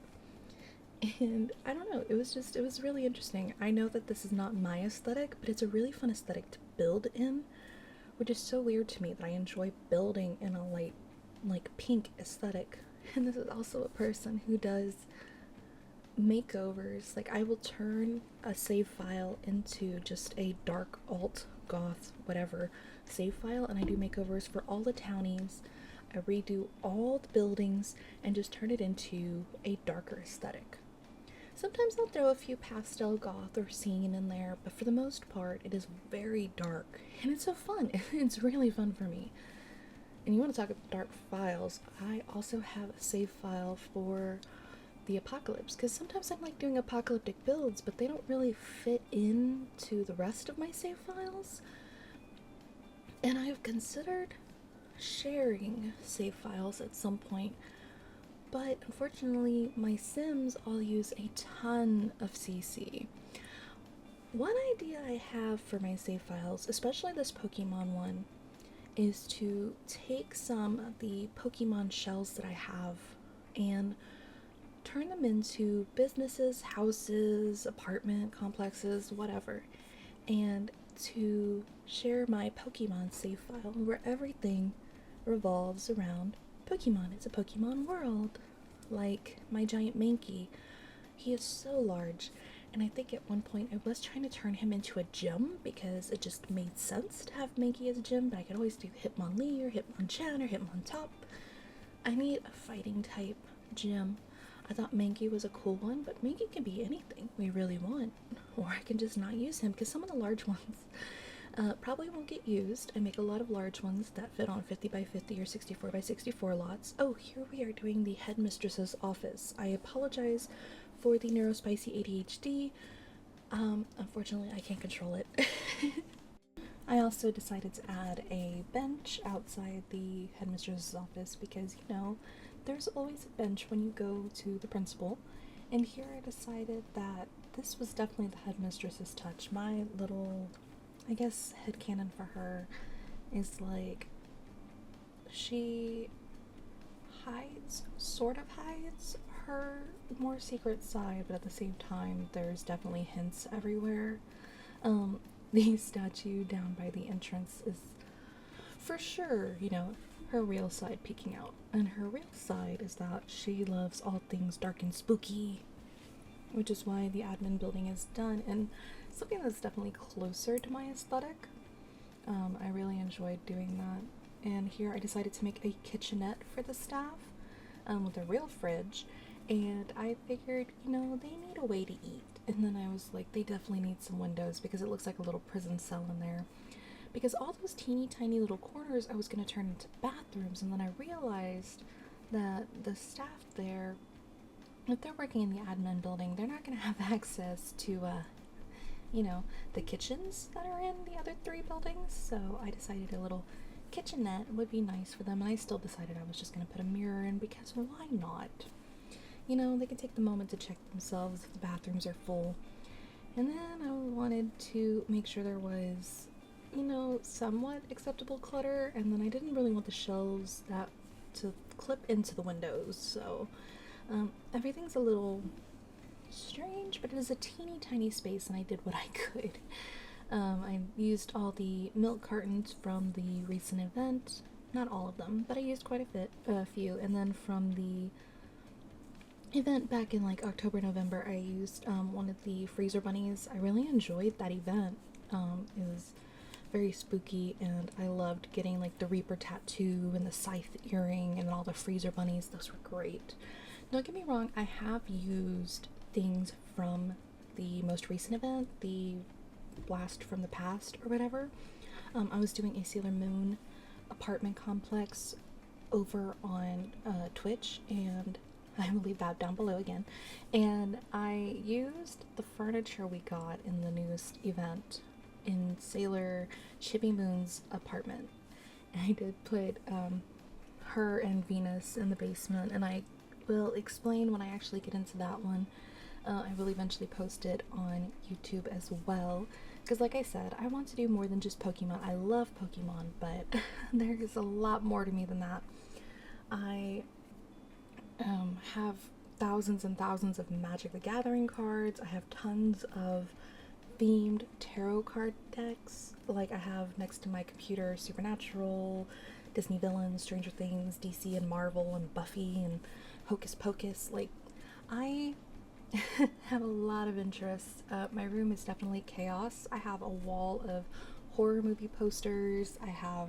And I don't know, it was really interesting. I know that this is not my aesthetic, but it's a really fun aesthetic to build in, which is so weird to me that I enjoy building in a light, like pink aesthetic. And this is also a person who does makeovers. Like, I will turn a save file into just a dark alt goth whatever save file, and I do makeovers for all the townies. I redo all the buildings and just turn it into a darker aesthetic. Sometimes I'll throw a few pastel goth or scene in there, but for the most part, it is very dark, and it's so fun. It's really fun for me. And you want to talk about dark files, I also have a save file for the apocalypse, because sometimes I'm like doing apocalyptic builds, but they don't really fit into the rest of my save files. And I've considered sharing save files at some point, but unfortunately, my Sims all use a ton of CC. One idea I have for my save files, especially this Pokemon one, is to take some of the Pokemon shells that I have and turn them into businesses, houses, apartment complexes, whatever, and to share my Pokemon save file where everything revolves around Pokemon. It's a Pokemon world. Like my giant Mankey. He is so large, and I think at one point I was trying to turn him into a gym because it just made sense to have Mankey as a gym, but I could always do Hitmonlee or Hitmonchan or Hitmontop. I need a fighting type gym. I thought Mankey was a cool one, but Mankey can be anything we really want. Or I can just not use him because some of the large ones probably won't get used. I make a lot of large ones that fit on 50 by 50 or 64 by 64 lots. Oh, here we are doing the headmistress's office. I apologize for the neurospicy ADHD. Unfortunately, I can't control it. I also decided to add a bench outside the headmistress's office because, you know, there's always a bench when you go to the principal. And here I decided that this was definitely the headmistress's touch. My little, I guess, headcanon for her is like she sort of hides her more secret side, but at the same time, there's definitely hints everywhere. The statue down by the entrance is for sure, you know, her real side peeking out. And her real side is that she loves all things dark and spooky, which is why the admin building is done, and something that's definitely closer to my aesthetic. I really enjoyed doing that. And here I decided to make a kitchenette for the staff with a real fridge, and I figured, you know, they need a way to eat. And then I was like, they definitely need some windows because it looks like a little prison cell in there. Because all those teeny tiny little corners I was going to turn into bathrooms, and then I realized that the staff there, if they're working in the admin building, they're not going to have access to, you know, the kitchens that are in the other three buildings. So I decided a little kitchenette would be nice for them, and I still decided I was just going to put a mirror in because why not? You know, they can take the moment to check themselves if the bathrooms are full. And then I wanted to make sure there was, you know, somewhat acceptable clutter, and then I didn't really want the shelves that to clip into the windows, so everything's a little strange, but it is a teeny tiny space, and I did what I could. I used all the milk cartons from the recent event, not all of them, but I used quite a few, and then from the event back in like October, November, I used one of the freezer bunnies. I really enjoyed that event. It was very spooky, and I loved getting like the Reaper tattoo and the scythe earring and all the freezer bunnies. Those were great. Don't get me wrong, I have used things from the most recent event, the Blast from the Past or whatever. I was doing a Sailor Moon apartment complex over on Twitch, and I will leave that down below again. And I used the furniture we got in the newest event in Sailor Chibi Moon's apartment. And I did put her and Venus in the basement, and I will explain when I actually get into that one. I will eventually post it on YouTube as well. Because, like I said, I want to do more than just Pokemon. I love Pokemon, but there is a lot more to me than that. I have thousands and thousands of Magic the Gathering cards. I have tons of themed tarot card decks. Like I have next to my computer Supernatural, Disney villains, Stranger Things, DC and Marvel, and Buffy and Hocus Pocus. Like, I have a lot of interests. My room is definitely chaos. I have a wall of horror movie posters. I have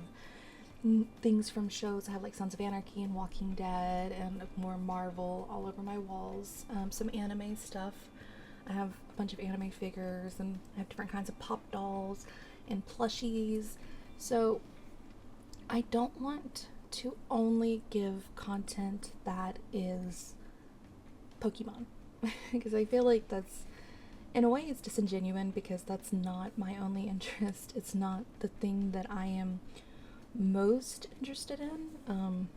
things from shows. I have like Sons of Anarchy and Walking Dead and more Marvel all over my walls. Some anime stuff. I have a bunch of anime figures, and I have different kinds of pop dolls and plushies. So I don't want to only give content that is Pokemon because I feel like that's, in a way, it's disingenuous, because that's not my only interest. It's not the thing that I am most interested in.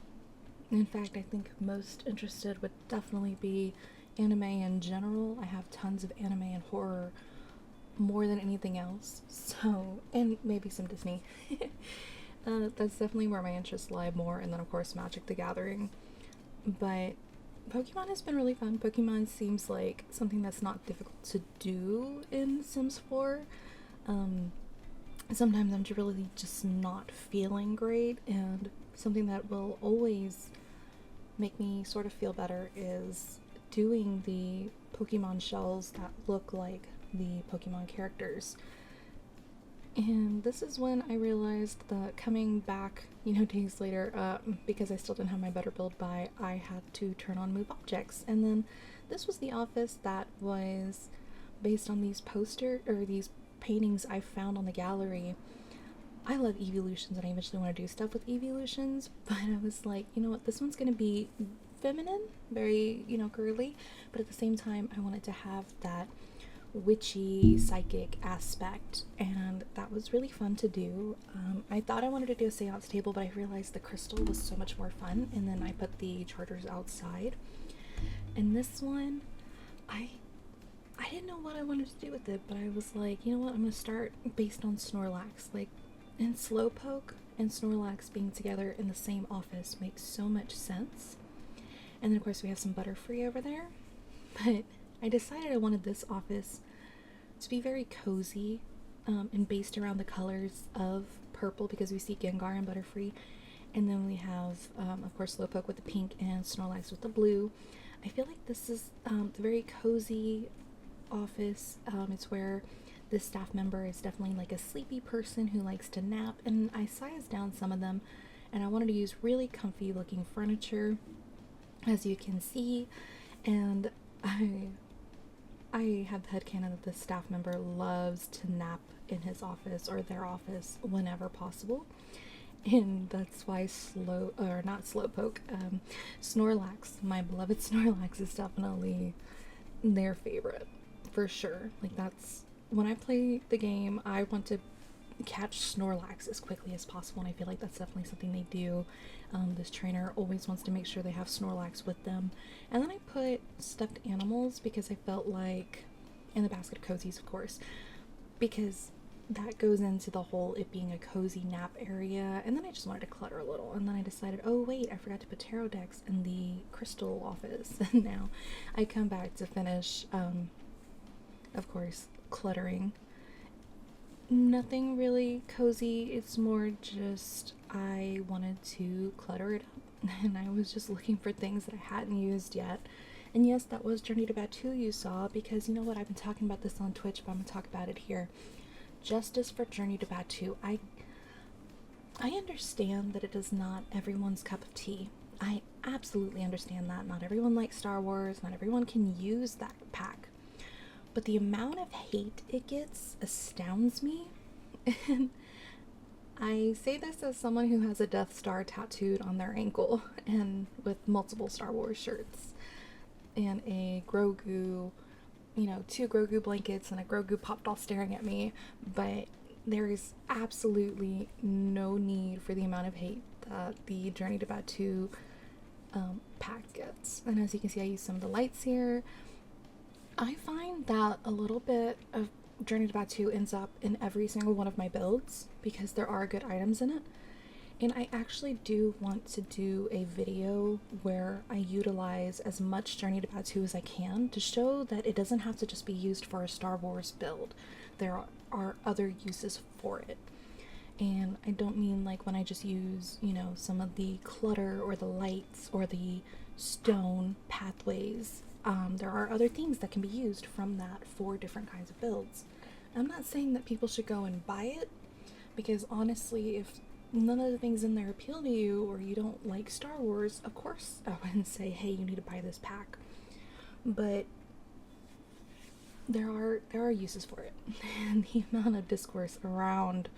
In fact, I think most interested would definitely be anime in general. I have tons of anime and horror more than anything else. So, and maybe some Disney. That's definitely where my interests lie more, and then of course Magic the Gathering. But Pokemon has been really fun. Pokemon seems like something that's not difficult to do in Sims 4. Sometimes I'm really just not feeling great, and something that will always make me sort of feel better is doing the Pokemon shells that look like the Pokemon characters. And this is when I realized that coming back, days later, because I still didn't have my better build by, I had to turn on move objects. And then this was the office that was based on these these paintings I found on the gallery. I love evolutions, and I eventually want to do stuff with evolutions, but I was like, you know what, this one's gonna be feminine, very, girly, but at the same time, I wanted to have that witchy, psychic aspect, and that was really fun to do. I thought I wanted to do a seance table, but I realized the crystal was so much more fun, and then I put the chargers outside. And this one, I didn't know what I wanted to do with it, but I was like, you know what, I'm gonna start based on Snorlax. Like, and Slowpoke and Snorlax being together in the same office makes so much sense. And then of course we have some Butterfree over there. But I decided I wanted this office to be very cozy, and based around the colors of purple, because we see Gengar and Butterfree. And then we have, of course, Slowpoke with the pink and Snorlax with the blue. I feel like this is the very cozy office. It's where this staff member is definitely like a sleepy person who likes to nap, and I sized down some of them, and I wanted to use really comfy looking furniture, as you can see. And I have the headcanon that this staff member loves to nap in his office or their office whenever possible, and that's why Slowpoke, Snorlax, my beloved Snorlax, is definitely their favorite for sure. Like, that's when I play the game, I want to catch Snorlax as quickly as possible, and I feel like that's definitely something they do. This trainer always wants to make sure they have Snorlax with them. And then I put stuffed animals because I felt like, in the basket of cozies, of course, because that goes into the whole it being a cozy nap area. And then I just wanted to clutter a little, and then I decided, oh wait, I forgot to put tarot decks in the crystal office. And now I come back to finish, of course, cluttering. Nothing really cozy, it's more just I wanted to clutter it up, and I was just looking for things that I hadn't used yet. And yes, that was Journey to Batu you saw, because you know what, I've been talking about this on Twitch, but I'm gonna talk about it here. justice for Journey to Batu. I understand that it is not everyone's cup of tea. I absolutely understand that. Not everyone likes Star Wars, not everyone can use that pack. But the amount of hate it gets astounds me. And I say this as someone who has a Death Star tattooed on their ankle and with multiple Star Wars shirts and a Grogu, you know, 2 Grogu blankets and a Grogu pop doll staring at me. But there is absolutely no need for the amount of hate that the Journey to Batu pack gets. And as you can see, I use some of the lights here. I find that a little bit of Journey to Batu ends up in every single one of my builds because there are good items in it. And I actually do want to do a video where I utilize as much Journey to Batu as I can to show that it doesn't have to just be used for a Star Wars build. There are other uses for it. And I don't mean like when I just use, you know, some of the clutter or the lights or the stone pathways. There are other things that can be used from that for different kinds of builds. I'm not saying that people should go and buy it, because honestly, if none of the things in there appeal to you or you don't like Star Wars, of course I wouldn't say, hey, you need to buy this pack. But there are uses for it. And the amount of discourse around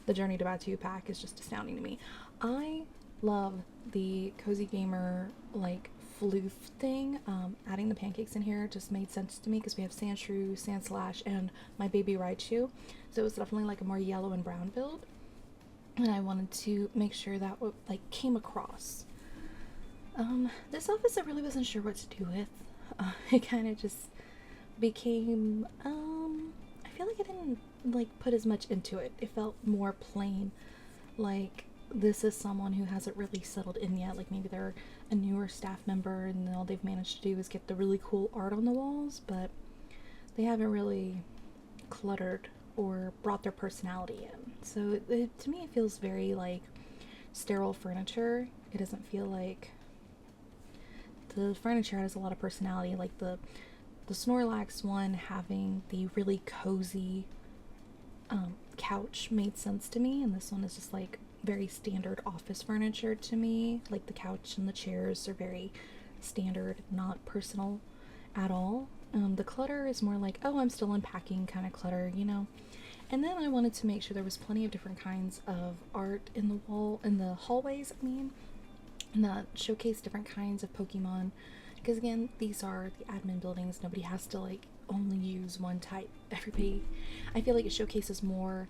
the Journey to Batu pack is just astounding to me. I love the Cozy Gamer like floof thing. Adding the pancakes in here just made sense to me because we have Sandshrew, Sandslash, and my baby Raichu. So it was definitely like a more yellow and brown build. And I wanted to make sure that like came across. This office I really wasn't sure what to do with. It kind of just became, I feel like I didn't like put as much into it. It felt more plain, like this is someone who hasn't really settled in yet. Like maybe they're a newer staff member and all they've managed to do is get the really cool art on the walls, but they haven't really cluttered or brought their personality in. So to me it feels very like sterile furniture. It doesn't feel like the furniture has a lot of personality, like the Snorlax one having the really cozy couch made sense to me, and this one is just like very standard office furniture to me. Like the couch and the chairs are very standard, not personal at all. The clutter is more like, oh, I'm still unpacking kind of clutter, you know. And then I wanted to make sure there was plenty of different kinds of art in the hallways, I mean, that showcase different kinds of Pokemon. Because again, these are the admin buildings. Nobody has to like only use one type. Everybody, I feel like it showcases more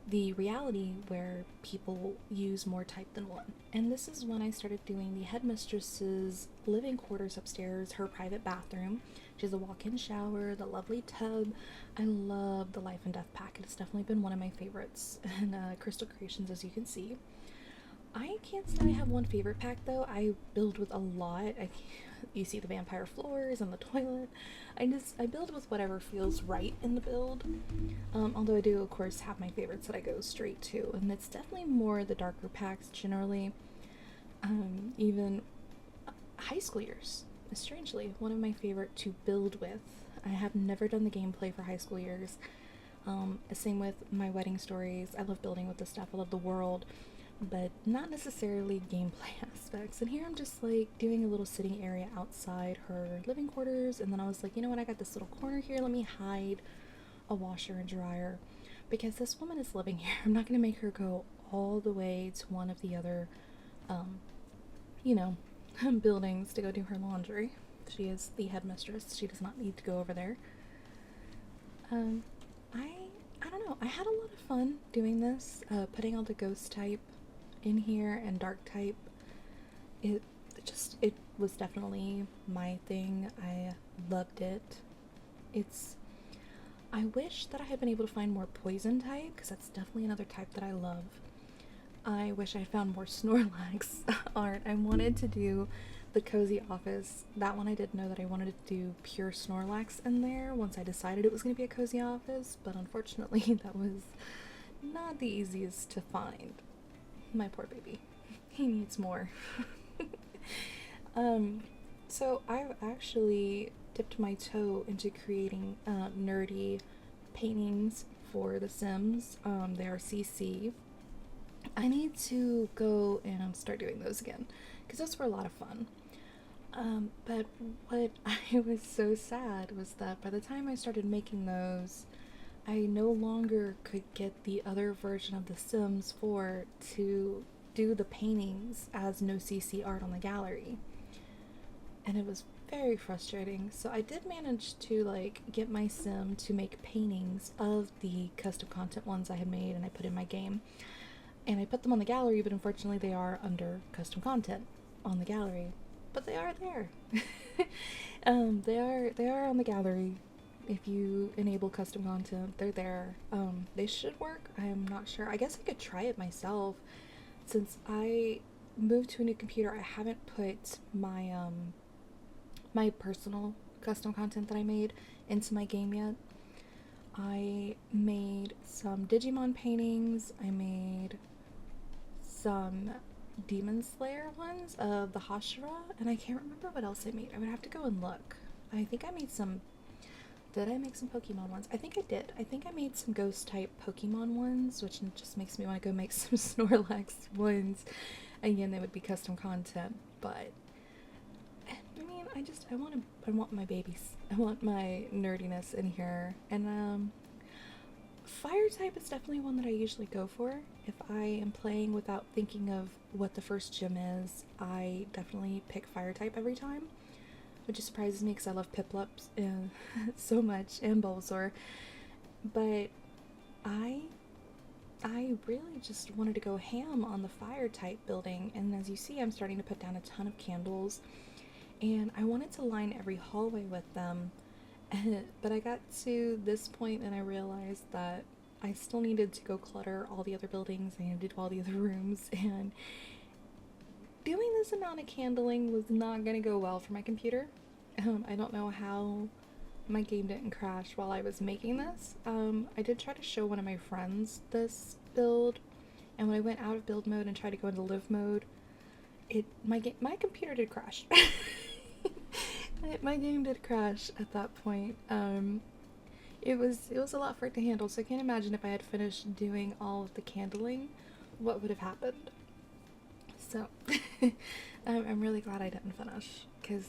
the reality where people use more type than one. And this is when I started doing the headmistress's living quarters upstairs, her private bathroom. She has a walk-in shower, the lovely tub. I love the Life and Death pack. It's definitely been one of my favorites in Crystal Creations, as you can see. I can't say I have one favorite pack though. I build with a lot. You see the vampire floors and the toilet. I build with whatever feels right in the build. Although I do of course have my favorites that I go straight to, and it's definitely more the darker packs generally. Even high school years, strangely, one of my favorite to build with. I have never done the gameplay for high school years. Same with my wedding stories. I love building with the stuff. I love the world, but not necessarily gameplay aspects. And here I'm just like doing a little sitting area outside her living quarters, and then I was like, you know what, I got this little corner here, let me hide a washer and dryer, because this woman is living here. I'm not going to make her go all the way to one of the other you know, buildings to go do her laundry. She is the headmistress, she does not need to go over there. I don't know, I had a lot of fun doing this, putting all the ghost type in here and dark type. It was definitely my thing. I loved it. I wish that I had been able to find more poison type, because that's definitely another type that I love. I wish I found more Snorlax art. I wanted to do the cozy office. That one I didn't know that I wanted to do pure Snorlax in there once I decided it was going to be a cozy office, but unfortunately that was not the easiest to find. My poor baby. He needs more. So I've actually dipped my toe into creating nerdy paintings for The Sims. They are CC. I need to go and start doing those again because those were a lot of fun. But what I was so sad was that by the time I started making those, I no longer could get the other version of The Sims 4 to do the paintings as no CC art on the gallery. And it was very frustrating. So I did manage to like get my sim to make paintings of the custom content ones I had made and I put in my game. And I put them on the gallery, but unfortunately they are under custom content on the gallery. But they are there. They are on the gallery. If you enable custom content, they're there. They should work. I am not sure. I guess I could try it myself. Since I moved to a new computer, I haven't put my personal custom content that I made into my game yet. I made some Digimon paintings. I made some Demon Slayer ones of the Hashira, and I can't remember what else I made. I would have to go and look. I think I made some. Did I make some Pokemon ones? I think I did. I think I made some ghost type Pokemon ones, which just makes me want to go make some Snorlax ones. Again, they would be custom content, but I mean, I want my babies. I want my nerdiness in here, and fire type is definitely one that I usually go for. If I am playing without thinking of what the first gym is, I definitely pick fire type every time, which surprises me because I love Piplups so much and Bulbasaur. But I really just wanted to go ham on the fire type building, and as you see, I'm starting to put down a ton of candles, and I wanted to line every hallway with them. But I got to this point and I realized that I still needed to go clutter all the other buildings, I needed to do all the other rooms, and doing this amount of candling was not going to go well for my computer. I don't know how my game didn't crash while I was making this. I did try to show one of my friends this build, and when I went out of build mode and tried to go into live mode, my computer did crash. My game did crash at that point. It was a lot for it to handle, so I can't imagine if I had finished doing all of the candling, what would have happened. So, I'm really glad I didn't finish, because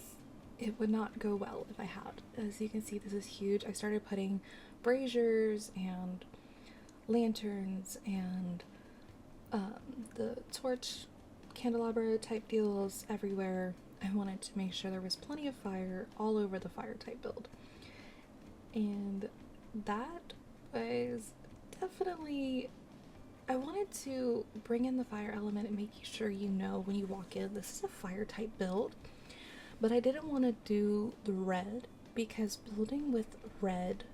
it would not go well if I had. As you can see, this is huge. I started putting braziers and lanterns and the torch candelabra type deals everywhere. I wanted to make sure there was plenty of fire all over the fire type build. And that was definitely, I wanted to bring in the fire element and make sure you know when you walk in, this is a fire type build. But I didn't want to do the red because building with red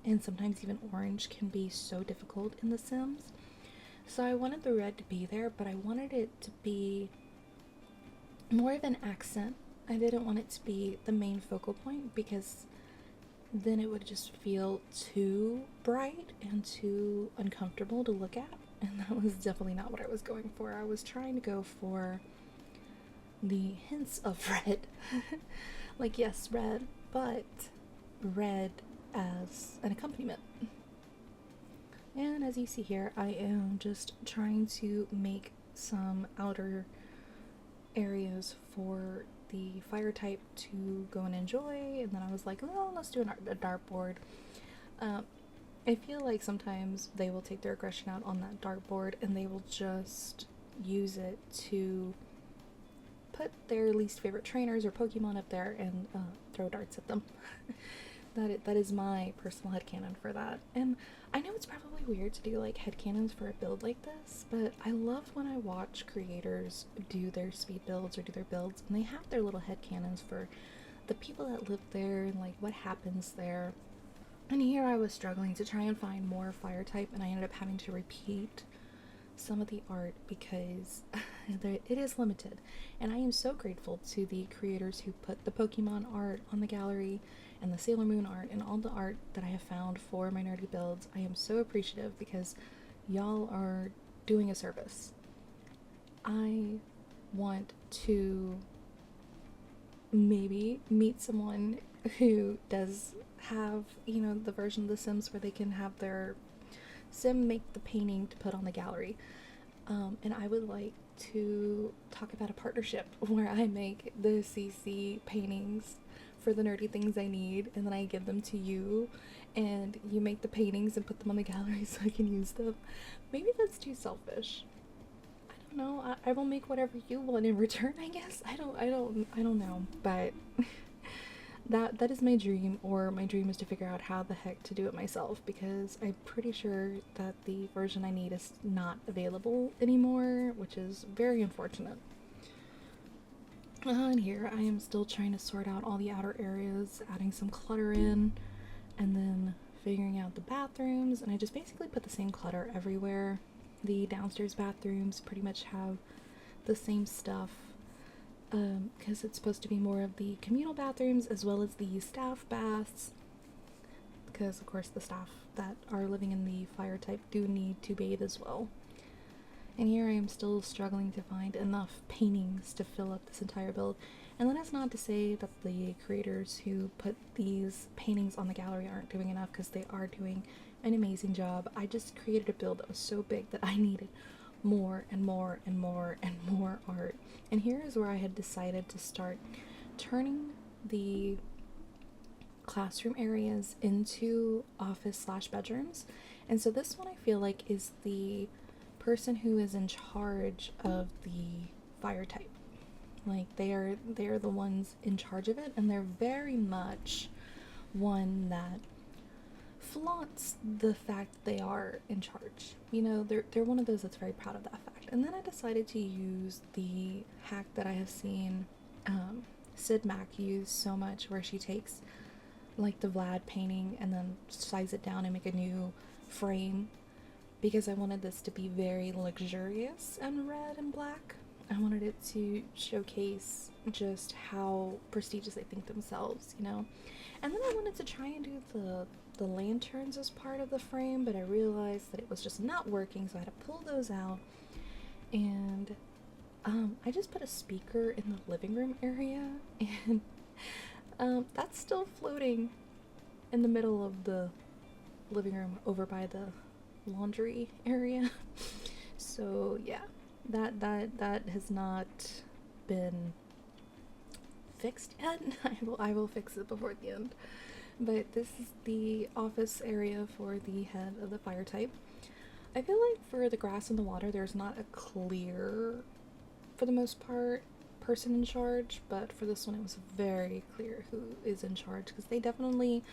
and sometimes even orange can be so difficult in The Sims. So I wanted the red to be there, but I wanted it to be more of an accent. I didn't want it to be the main focal point because then it would just feel too bright and too uncomfortable to look at, and that was definitely not what I was going for. I was trying to go for the hints of red. Like, yes, red, but red as an accompaniment. And as you see here, I am just trying to make some outer areas for the fire type to go and enjoy, and then I was like, oh, let's do a dartboard. I feel like sometimes they will take their aggression out on that dartboard and they will just use it to put their least favorite trainers or Pokemon up there and throw darts at them. That is my personal headcanon for that. And I know it's probably weird to do like headcanons for a build like this, but I love when I watch creators do their speed builds or do their builds and they have their little headcanons for the people that live there and like what happens there. And here I was struggling to try and find more fire type, and I ended up having to repeat some of the art because it is limited. And I am so grateful to the creators who put the Pokemon art on the gallery and the Sailor Moon art and all the art that I have found for my nerdy builds. I am so appreciative because y'all are doing a service. I want to maybe meet someone who does have, you know, the version of The Sims where they can have their Sim make the painting to put on the gallery. And I would like to talk about a partnership where I make the CC paintings for the nerdy things I need, and then I give them to you, and you make the paintings and put them on the gallery so I can use them. Maybe that's too selfish. I don't know. I will make whatever you want in return, I guess. I don't know. But that is my dream, or my dream is to figure out how the heck to do it myself, because I'm pretty sure that the version I need is not available anymore, which is very unfortunate. And here I am still trying to sort out all the outer areas, adding some clutter in, and then figuring out the bathrooms. And I just basically put the same clutter everywhere. The downstairs bathrooms pretty much have the same stuff, because it's supposed to be more of the communal bathrooms as well as the staff baths, because of course the staff that are living in the fire type do need to bathe as well. And here I am still struggling to find enough paintings to fill up this entire build. And that is not to say that the creators who put these paintings on the gallery aren't doing enough, because they are doing an amazing job. I just created a build that was so big that I needed more and more and more and more art. And here is where I had decided to start turning the classroom areas into office slash bedrooms. And so this one I feel like is the person who is in charge of the fire type. Like they are the ones in charge of it, and they're very much one that flaunts the fact they are in charge. You know, they're one of those that's very proud of that fact. And then I decided to use the hack that I have seen Sid Mack use so much, where she takes like the Vlad painting and then size it down and make a new frame, because I wanted this to be very luxurious and red and black. I wanted it to showcase just how prestigious they think themselves, you know. And then I wanted to try and do the lanterns as part of the frame, but I realized that it was just not working, so I had to pull those out. And I just put a speaker in the living room area, and that's still floating in the middle of the living room over by the laundry area. So yeah, that has not been fixed yet. I will fix it before the end. But this is the office area for the head of the fire type. I feel like for the grass and the water, there's not a clear, for the most part, person in charge, but for this one it was very clear who is in charge, because they definitely,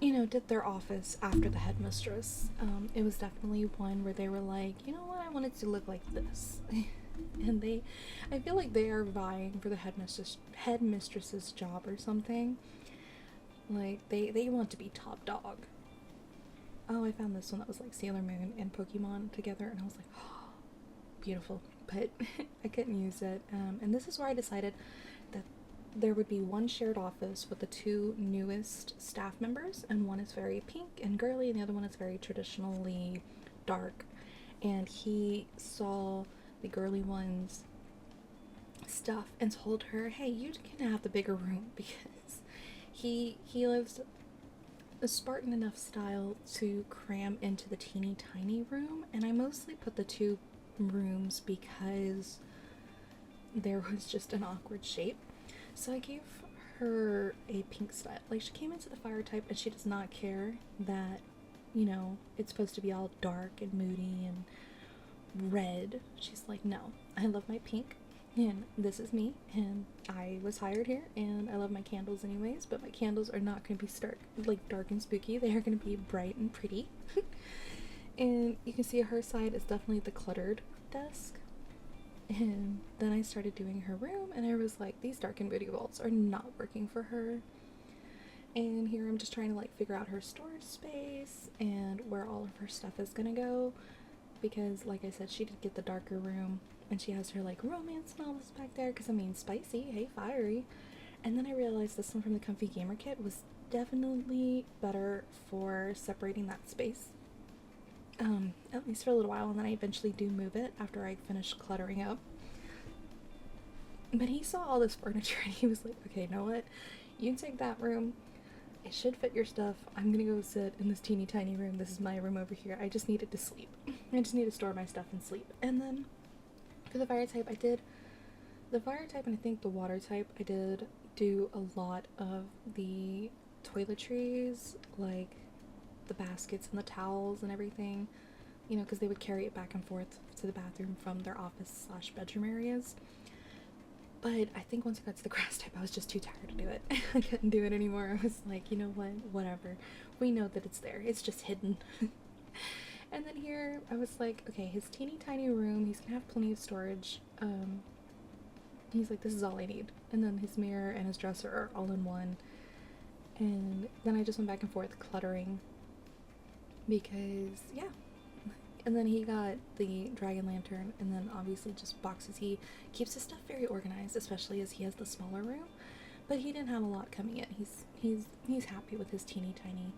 you know, did their office after the headmistress. It was definitely one where they were like, you know what, I want it to look like this. And I feel like they are vying for the headmistress's job or something. Like, they want to be top dog. Oh, I found this one that was like Sailor Moon and Pokemon together, and I was like, oh, beautiful. But I couldn't use it. And this is where I decided that there would be one shared office with the two newest staff members, and one is very pink and girly, and the other one is very traditionally dark. And he saw the girly one's stuff and told her, hey, you can have the bigger room, because he lives a Spartan enough style to cram into the teeny tiny room. And I mostly put the two rooms because there was just an awkward shape. So I gave her a pink style. Like, she came into the fire type and she does not care that, you know, it's supposed to be all dark and moody and red. She's like, no, I love my pink, and this is me, and I was hired here, and I love my candles anyways, but my candles are not going to be dark and spooky. They are going to be bright and pretty. And you can see her side is definitely the cluttered desk. And then I started doing her room, and I was like, these dark and moody walls are not working for her. And here I'm just trying to like figure out her storage space and where all of her stuff is gonna go, because like I said, she did get the darker room, and she has her like romance novels back there, because I mean, spicy, hey, fiery. And then I realized this one from the Comfy Gamer Kit was definitely better for separating that space, at least for a little while, and then I eventually do move it after I finish cluttering up. But he saw all this furniture and he was like, okay, you know what, you can take that room, it should fit your stuff. I'm gonna go sit in this teeny tiny room. This is my room over here. I just needed to sleep. I just need to store my stuff and sleep. And then for the fire type, I did the fire type and I think the water type, I did do a lot of the toiletries, like the baskets and the towels and everything, you know, because they would carry it back and forth to the bathroom from their office slash bedroom areas. But I think once I got to the grass type, I was just too tired to do it. I couldn't do it anymore. I was like, you know what, whatever. We know that it's there. It's just hidden. And then here, I was like, okay, his teeny tiny room, he's gonna have plenty of storage. He's like, this is all I need. And then his mirror and his dresser are all in one. And then I just went back and forth cluttering because, yeah. And then he got the dragon lantern, and then obviously just boxes. He keeps his stuff very organized, especially as he has the smaller room. But he didn't have a lot coming in. He's happy with his teeny tiny,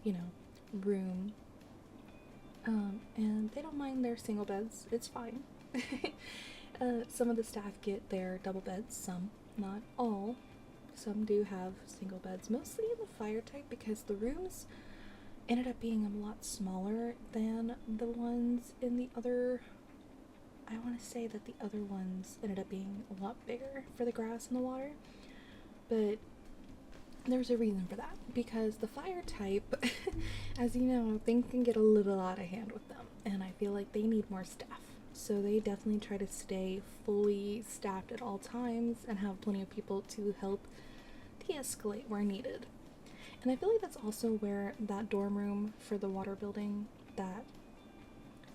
you know, room. And they don't mind their single beds. It's fine. Some of the staff get their double beds. Some, not all. Some do have single beds, mostly in the fire type because the rooms ended up being a lot smaller than the ones in the other. I want to say that the other ones ended up being a lot bigger for the grass and the water, but there's a reason for that because the fire type, as you know, things can get a little out of hand with them, and I feel like they need more staff. So they definitely try to stay fully staffed at all times and have plenty of people to help de-escalate where needed. And I feel like that's also where that dorm room for the water building that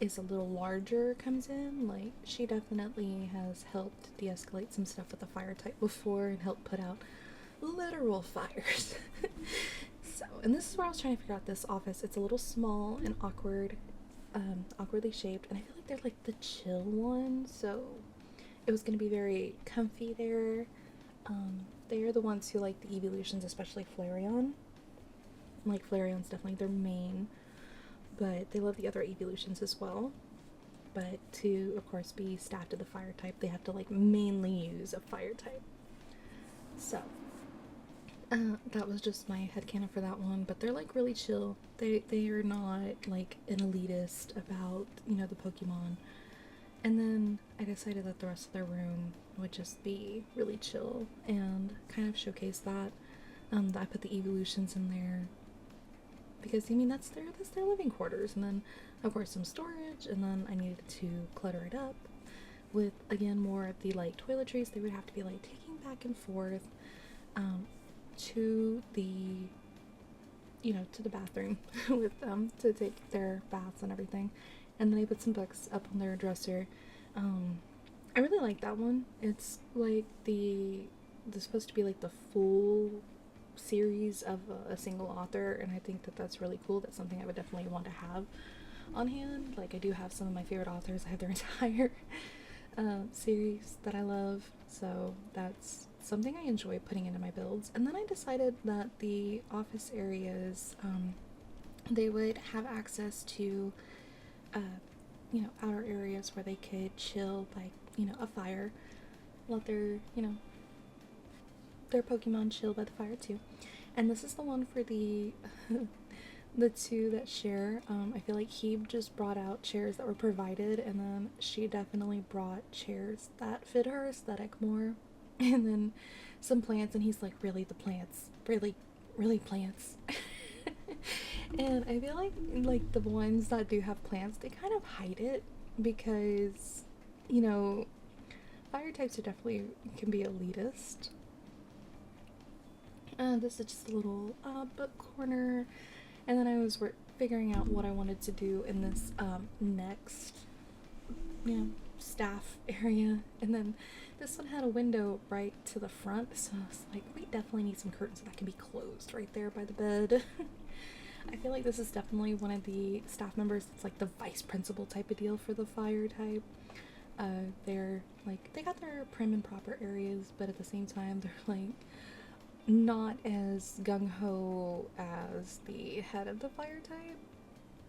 is a little larger comes in. Like, she definitely has helped de-escalate some stuff with the fire type before and helped put out literal fires. So, and this is where I was trying to figure out this office. It's a little small and awkwardly shaped, and I feel like they're like the chill one, so it was going to be very comfy there. They are the ones who like the evolutions, especially Flareon. Like, Flareon's definitely their main, but they love the other evolutions as well. But to, of course, be staffed to the fire type, they have to like mainly use a fire type. So that was just my headcanon for that one, but they're like really chill. They are not like an elitist about, you know, the Pokemon. And then I decided that the rest of their room would just be really chill and kind of showcase that. I put the evolutions in there because, I mean, that's their living quarters, and then of course some storage, and then I needed to clutter it up with, again, more of the like toiletries. They would have to be like taking back and forth to the, you know, to the bathroom with them to take their baths and everything. And then I put some books up on their dresser. I really like that one. It's like the supposed to be like the full series of a single author, and I think that that's really cool. That's something I would definitely want to have on hand. Like, I do have some of my favorite authors. I have their entire series that I love, so that's something I enjoy putting into my builds. And then I decided that the office areas, they would have access to you know, outer areas where they could chill by, you know, a fire, let their, you know, their Pokemon chill by the fire too. And this is the one for the the two that share. I feel like he just brought out chairs that were provided, and then she definitely brought chairs that fit her aesthetic more. And then some plants, and he's like, really, the plants? Really, really plants? And I feel like the ones that do have plants, they kind of hide it because, you know, fire types are definitely can be elitist. This is just a little book corner, and then I was figuring out what I wanted to do in this next, you know, staff area, and then this one had a window right to the front, so I was like, we definitely need some curtains that can be closed right there by the bed. I feel like this is definitely one of the staff members that's like the vice principal type of deal for the fire type. They're like, they got their prim and proper areas, but at the same time they're like not as gung-ho as the head of the fire type.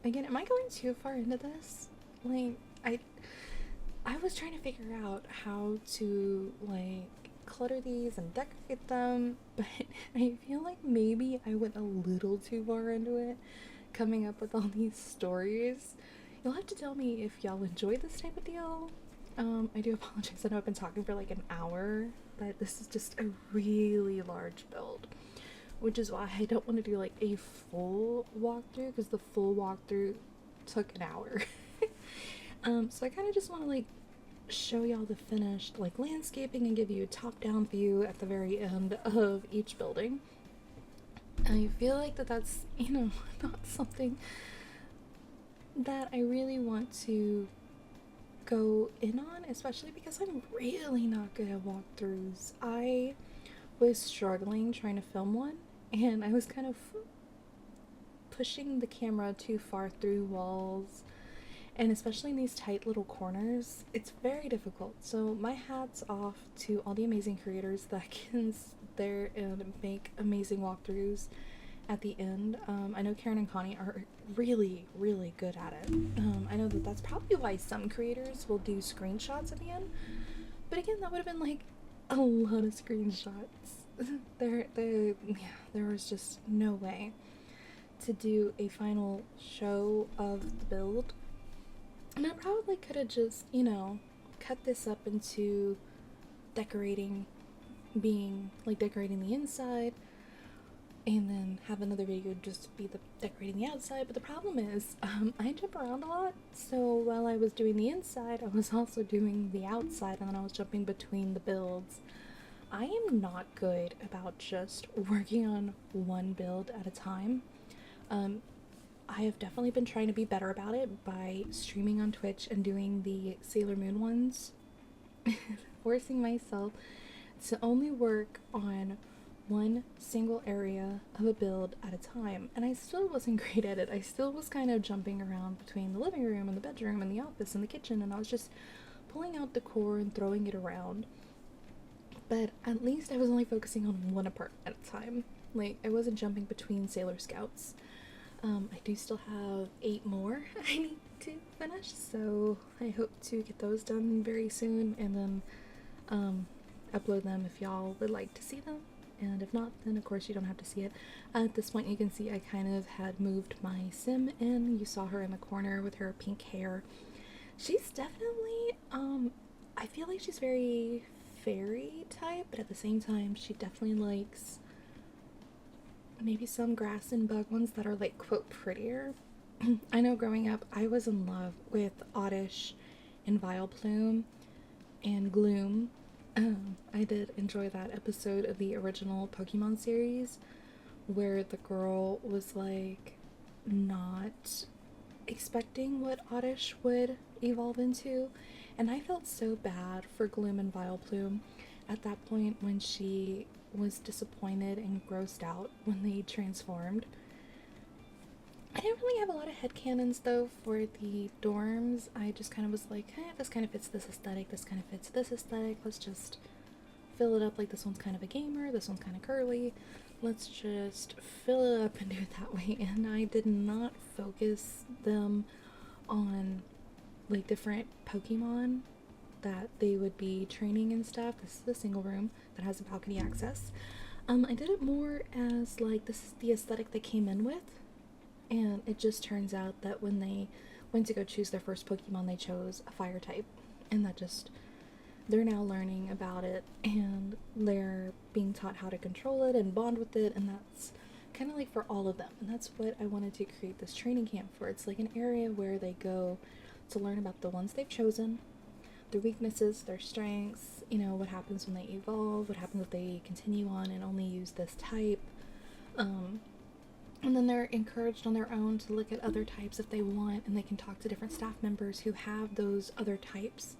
Again, am I going too far into this? Like, I was trying to figure out how to like declutter these and decorate them, but I feel like maybe I went a little too far into it, coming up with all these stories. You'll have to tell me if y'all enjoy this type of deal. I do apologize. I know I've been talking for like an hour, but this is just a really large build, which is why I don't want to do like a full walkthrough because the full walkthrough took an hour. So I kind of just want to like show y'all the finished like landscaping and give you a top-down view at the very end of each building. I feel like that's not something that I really want to go in on, especially because I'm really not good at walkthroughs. I was struggling trying to film one, and I was kind of pushing the camera too far through walls, and especially in these tight little corners, it's very difficult. So my hat's off to all the amazing creators that can sit there and make amazing walkthroughs at the end. I know Karen and Connie are really, really good at it. I know that that's probably why some creators will do screenshots at the end. But again, that would have been like a lot of screenshots. There was just no way to do a final show of the build. And I probably could have just, cut this up into decorating the inside, and then have another video just be the decorating the outside. But the problem is, I jump around a lot, so while I was doing the inside, I was also doing the outside, and then I was jumping between the builds. I am not good about just working on one build at a time. I have definitely been trying to be better about it by streaming on Twitch and doing the Sailor Moon ones, forcing myself to only work on one single area of a build at a time. And I still wasn't great at it. I still was kind of jumping around between the living room and the bedroom and the office and the kitchen, and I was just pulling out decor and throwing it around. But at least I was only focusing on one apartment at a time. Like, I wasn't jumping between Sailor Scouts. I do still have 8 more I need to finish, so I hope to get those done very soon, and then upload them if y'all would like to see them. And if not, then of course you don't have to see it. At this point, you can see I kind of had moved my sim in. You saw her in the corner with her pink hair. She's definitely, I feel like she's very fairy type, but at the same time, she definitely likes maybe some grass and bug ones that are like quote prettier. I know growing up I was in love with Oddish and Vileplume and Gloom. I did enjoy that episode of the original Pokemon series where the girl was like not expecting what Oddish would evolve into, and I felt so bad for Gloom and Vileplume at that point when she was disappointed and grossed out when they transformed. I didn't really have a lot of headcanons though for the dorms. I just kind of was like, this kind of fits this aesthetic, this kind of fits this aesthetic, let's just fill it up. Like, this one's kind of a gamer, this one's kind of curly, let's just fill it up and do it that way. And I did not focus them on like different Pokemon that they would be training and stuff. This is a single room that has a balcony access. I did it more as like, this is the aesthetic they came in with, and it just turns out that when they went to go choose their first Pokemon, they chose a fire type, and that just, they're now learning about it and they're being taught how to control it and bond with it, and that's kind of like for all of them. And that's what I wanted to create this training camp for. It's like an area where they go to learn about the ones they've chosen, their weaknesses, their strengths, what happens when they evolve, what happens if they continue on and only use this type. And then they're encouraged on their own to look at other types if they want, and they can talk to different staff members who have those other types.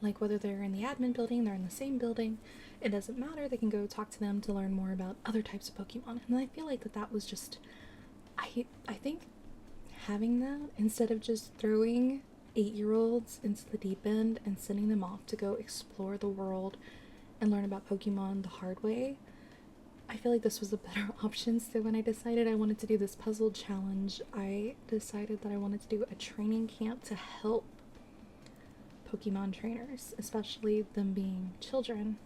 Like, whether they're in the admin building, they're in the same building, it doesn't matter, they can go talk to them to learn more about other types of Pokemon. And I feel like that was just, I think having that, instead of just throwing 8-year-olds into the deep end and sending them off to go explore the world and learn about Pokemon the hard way, I feel like this was a better option. So when I decided I wanted to do this puzzle challenge, I decided that I wanted to do a training camp to help Pokemon trainers, especially them being children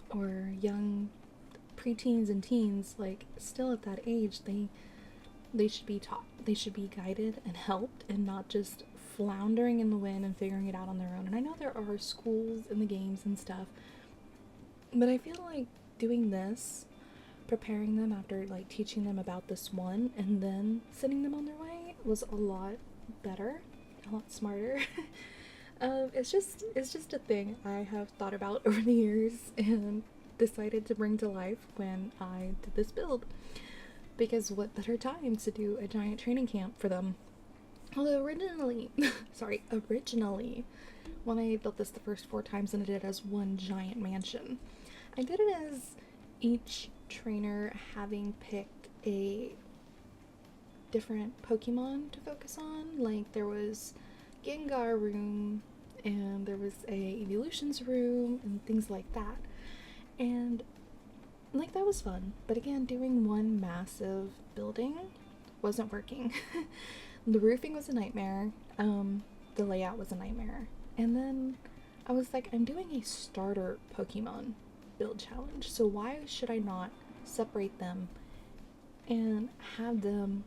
or young preteens and teens, like still at that age, they should be taught, they should be guided and helped, and not just floundering in the wind and figuring it out on their own. And I know there are schools in the games and stuff, but I feel like doing this, preparing them after like teaching them about this one and then sending them on their way, was a lot better, a lot smarter. It's just a thing I have thought about over the years and decided to bring to life when I did this build. Because what better time to do a giant training camp for them? Although originally, originally, when I built this the first 4 times and I did it as one giant mansion, I did it as each trainer having picked a different Pokemon to focus on. Like there was Gengar room, and there was a evolutions room, and things like that. And like that was fun, but again, doing one massive building wasn't working. The roofing was a nightmare. The layout was a nightmare. And then I was like, I'm doing a starter Pokemon build challenge, so why should I not separate them and have them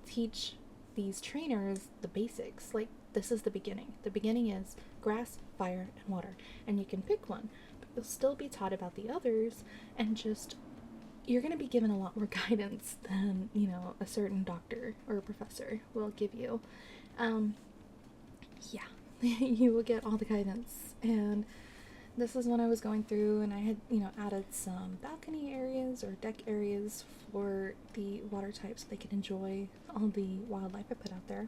teach these trainers the basics? Like, this is the beginning. The beginning is grass, fire, and water, and you can pick one, but you'll still be taught about the others, and just you're going to be given a lot more guidance than, a certain doctor or a professor will give you. Yeah, you will get all the guidance. And this is when I was going through, and I had, added some balcony areas or deck areas for the water types so they could enjoy all the wildlife I put out there.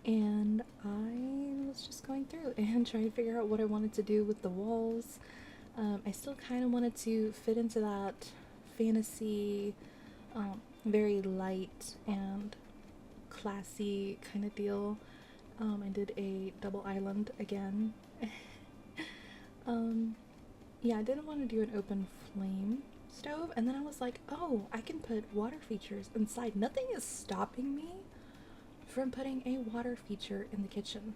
And I was just going through and trying to figure out what I wanted to do with the walls. I still kind of wanted to fit into that fantasy, very light and classy kind of deal. I did a double island again. Yeah, I didn't want to do an open flame stove, and then I was like, oh, I can put water features inside. Nothing is stopping me from putting a water feature in the kitchen.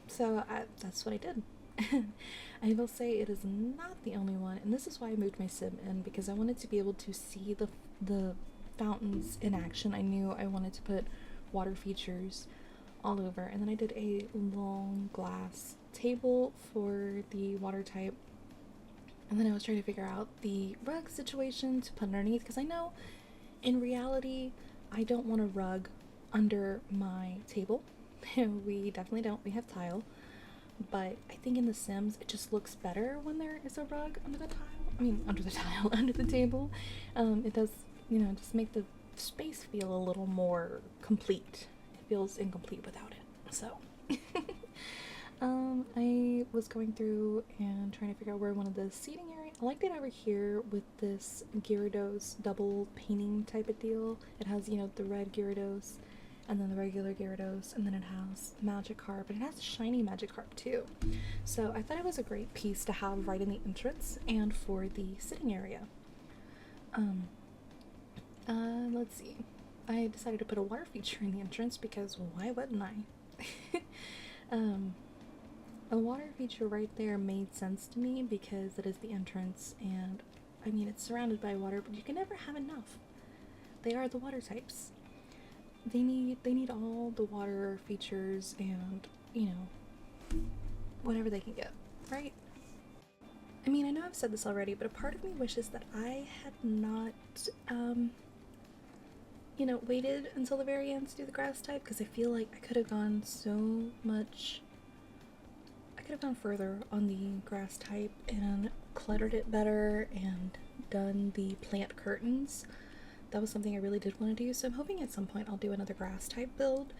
So that's what I did. I will say it is not the only one, and this is why I moved my sim in, because I wanted to be able to see the fountains in action. I knew I wanted to put water features all over, and then I did a long glass table for the water type, and then I was trying to figure out the rug situation to put underneath, because I know in reality I don't want a rug under my table. We definitely don't. We have tile, but I think in The Sims it just looks better when there is a rug under the tile. I mean, under the tile, under the table. It does, just make the space feel a little more complete. It feels incomplete without it. So, I was going through and trying to figure out where I wanted the seating area. I liked it over here with this Gyarados double painting type of deal. It has, the red Gyarados and then the regular Gyarados, and then it has Magikarp, and it has shiny Magikarp too. So I thought it was a great piece to have right in the entrance and for the sitting area. Let's see. I decided to put a water feature in the entrance because, well, why wouldn't I? A water feature right there made sense to me because it is the entrance, and I mean, it's surrounded by water, but you can never have enough. They are the water types. They need all the water features and, whatever they can get, right? I mean, I know I've said this already, but a part of me wishes that I had not, waited until the very end to do the grass type, because I feel like I could have gone further on the grass type and cluttered it better and done the plant curtains. That was something I really did want to do, so I'm hoping at some point I'll do another grass type build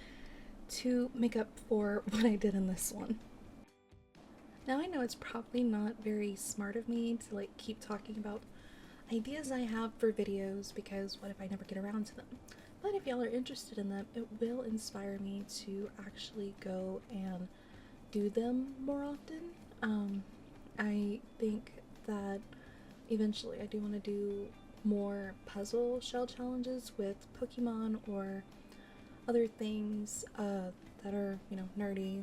to make up for what I did in this one. Now I know it's probably not very smart of me to keep talking about ideas I have for videos, because what if I never get around to them? But if y'all are interested in them, it will inspire me to actually go and do them more often. I think that eventually I do want to do more puzzle shell challenges with Pokemon or other things that are, nerdy.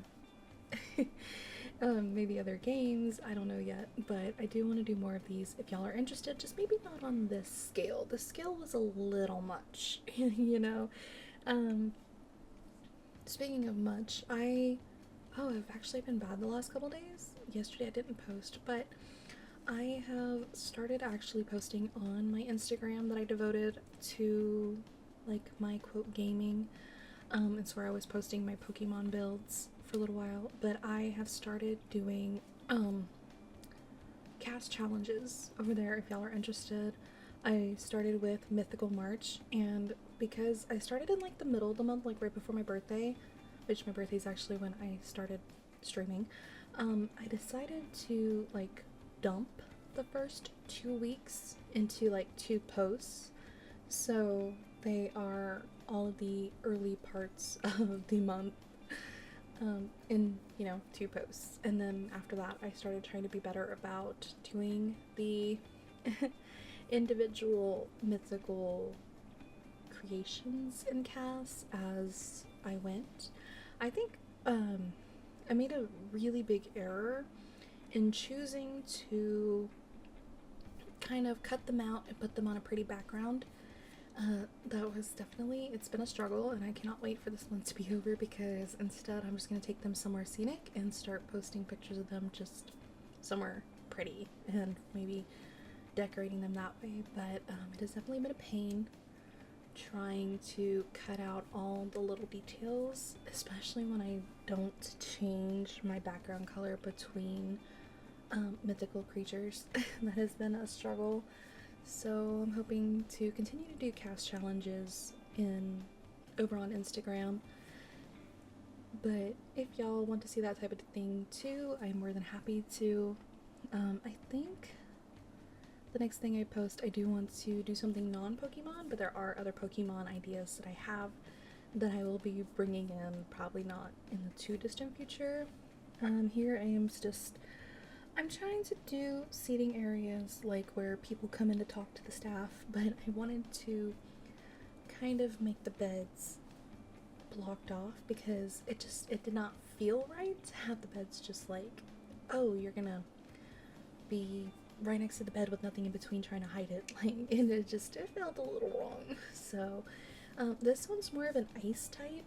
Maybe other games, I don't know yet, but I do want to do more of these if y'all are interested, just maybe not on this scale. The scale was a little much, you know? Um, Speaking of much, I've actually been bad the last couple days. Yesterday I didn't post, but I have started actually posting on my Instagram that I devoted to like my quote gaming. It's where I was posting my Pokemon builds for a little while, but I have started doing cast challenges over there if y'all are interested. I started with Mythical March, and because I started in like the middle of the month, like right before my birthday, which my birthday is actually when I started streaming, I decided to like dump the first 2 weeks into like two posts. So they are all of the early parts of the month in, two posts. And then after that, I started trying to be better about doing the individual mythical creations and casts as I went. I think I made a really big error in choosing to kind of cut them out and put them on a pretty background. That was definitely, it's been a struggle, and I cannot wait for this month to be over because instead I'm just going to take them somewhere scenic and start posting pictures of them just somewhere pretty and maybe decorating them that way. But it has definitely been a pain trying to cut out all the little details, especially when I don't change my background color between mythical creatures. That has been a struggle. So I'm hoping to continue to do cast challenges in over on Instagram. But if y'all want to see that type of thing too, I'm more than happy to. I think the next thing I post, I do want to do something non-Pokemon, but there are other Pokemon ideas that I have that I will be bringing in, probably not in the too distant future. Here I am just, I'm trying to do seating areas like where people come in to talk to the staff, but I wanted to kind of make the beds blocked off because it did not feel right to have the beds just like, oh, you're gonna be right next to the bed with nothing in between trying to hide it, like, and it felt a little wrong. So this one's more of an ice type,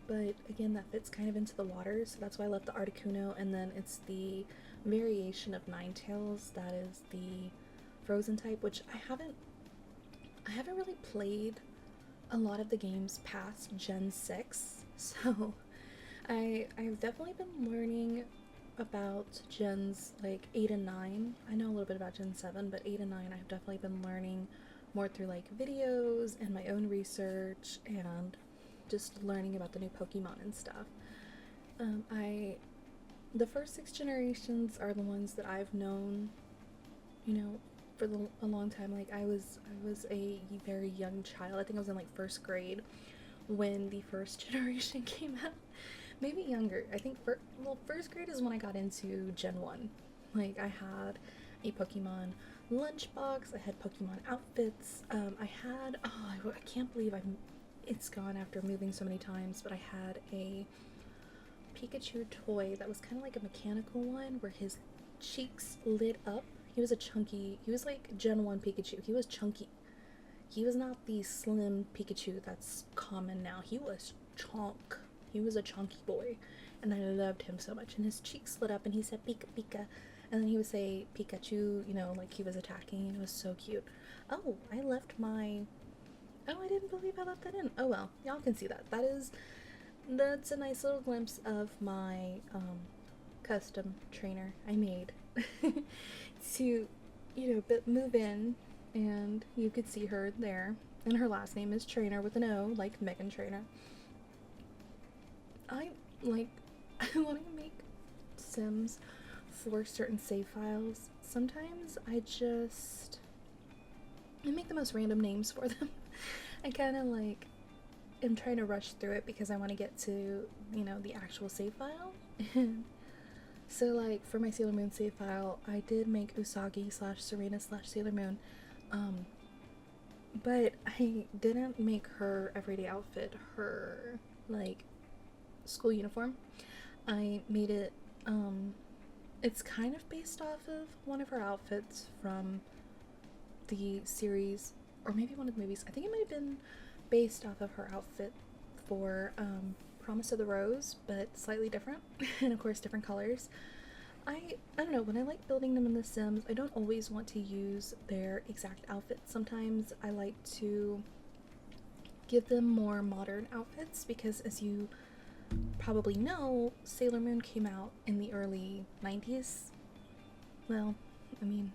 but again that fits kind of into the water, so that's why I left the Articuno, and then it's the variation of Ninetales that is the frozen type, which I haven't really played a lot of the games past Gen 6, so I've definitely been learning about gens like 8 and 9. I know a little bit about Gen 7, but 8 and 9 I've definitely been learning more through like videos and my own research and just learning about the new Pokemon and stuff. I The first 6 generations are the ones that I've known, for a long time. Like I was a very young child. I think I was in like first grade when the first generation came out. Maybe younger. I think first grade is when I got into Gen 1. Like I had a Pokemon lunchbox. I had Pokemon outfits. I had I can't believe it's gone after moving so many times, but I had a Pikachu toy that was kind of like a mechanical one where his cheeks lit up. He was like Gen 1 Pikachu. He was chunky. He was not the slim Pikachu that's common now. He was chonk. He was a chunky boy. And I loved him so much. And his cheeks lit up and he said Pika Pika. And then he would say Pikachu, like he was attacking. And it was so cute. Oh, I left my... Oh, I didn't believe I left that in. Oh well, y'all can see that. That's a nice little glimpse of my custom trainer I made to, move in, and you could see her there. And her last name is Trainer with an O, like Megan Trainer. I like I want to make Sims for certain save files. Sometimes I make the most random names for them. I kind of like am trying to rush through it because I want to get to, the actual save file. So like for my Sailor Moon save file, I did make Usagi slash Serena slash Sailor Moon, but I didn't make her everyday outfit her like school uniform. I made it Um, it's kind of based off of one of her outfits from the series, or maybe one of the movies. I think it might have been based off of her outfit for Promise of the Rose, but slightly different, and of course different colors. I don't know, when I like building them in The Sims, I don't always want to use their exact outfits. Sometimes I like to give them more modern outfits because, as you probably know, Sailor Moon came out in the early 90s. Well, I mean,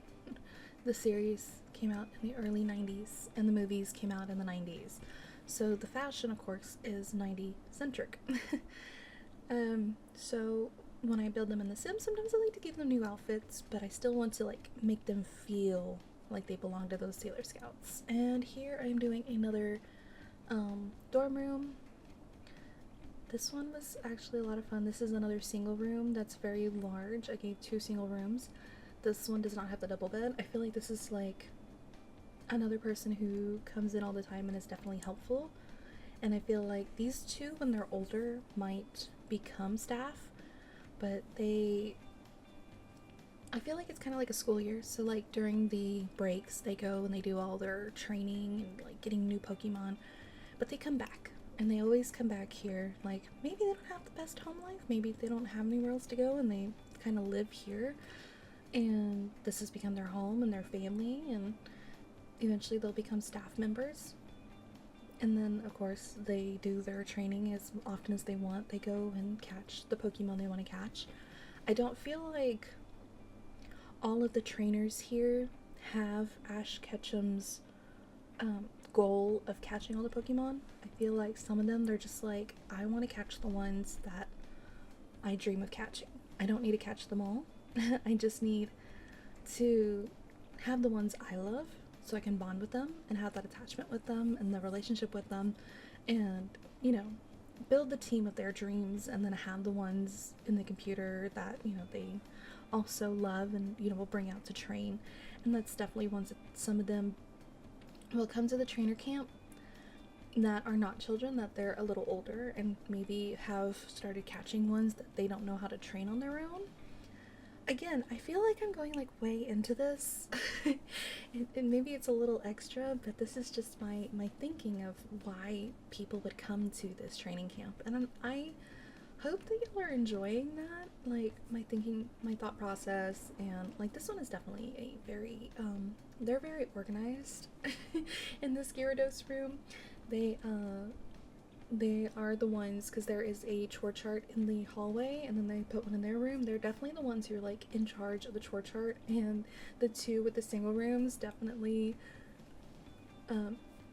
the series came out in the early 90s and the movies came out in the 90s. So the fashion, of course, is 90 centric. So when I build them in The Sims, sometimes I like to give them new outfits, but I still want to like make them feel like they belong to those Sailor Scouts. And here I am doing another dorm room. This one was actually a lot of fun. This is another single room that's very large. I gave 2 single rooms. This one does not have the double bed. I feel like this is like another person who comes in all the time and is definitely helpful. And I feel like these two, when they're older, might become staff, but I feel like it's kind of like a school year. So like during the breaks, they go and they do all their training and like getting new Pokemon, but they come back and they always come back here. Like maybe they don't have the best home life, maybe they don't have anywhere else to go and they kind of live here, and this has become their home and their family, and eventually they'll become staff members. And then, of course, they do their training as often as they want. They go and catch the Pokemon they want to catch. I don't feel like all of the trainers here have Ash Ketchum's goal of catching all the Pokemon. I feel like some of them, they're just like, I want to catch the ones that I dream of catching. I don't need to catch them all. I just need to have the ones I love so I can bond with them and have that attachment with them and the relationship with them, and, you know, build the team of their dreams, and then have the ones in the computer that, you know, they also love and, you know, will bring out to train. And that's definitely ones that some of them will come to the trainer camp that are not children, that they're a little older and maybe have started catching ones that they don't know how to train on their own. Again, I feel like I'm going like way into this and maybe it's a little extra, but this is just my thinking of why people would come to this training camp, and I hope that y'all are enjoying that, like my thinking, my thought process. And like this one is definitely a very they're very organized in this Gyarados room. They they are the ones, because there is a chore chart in the hallway and then they put one in their room. They're definitely the ones who are like in charge of the chore chart, and the two with the single rooms definitely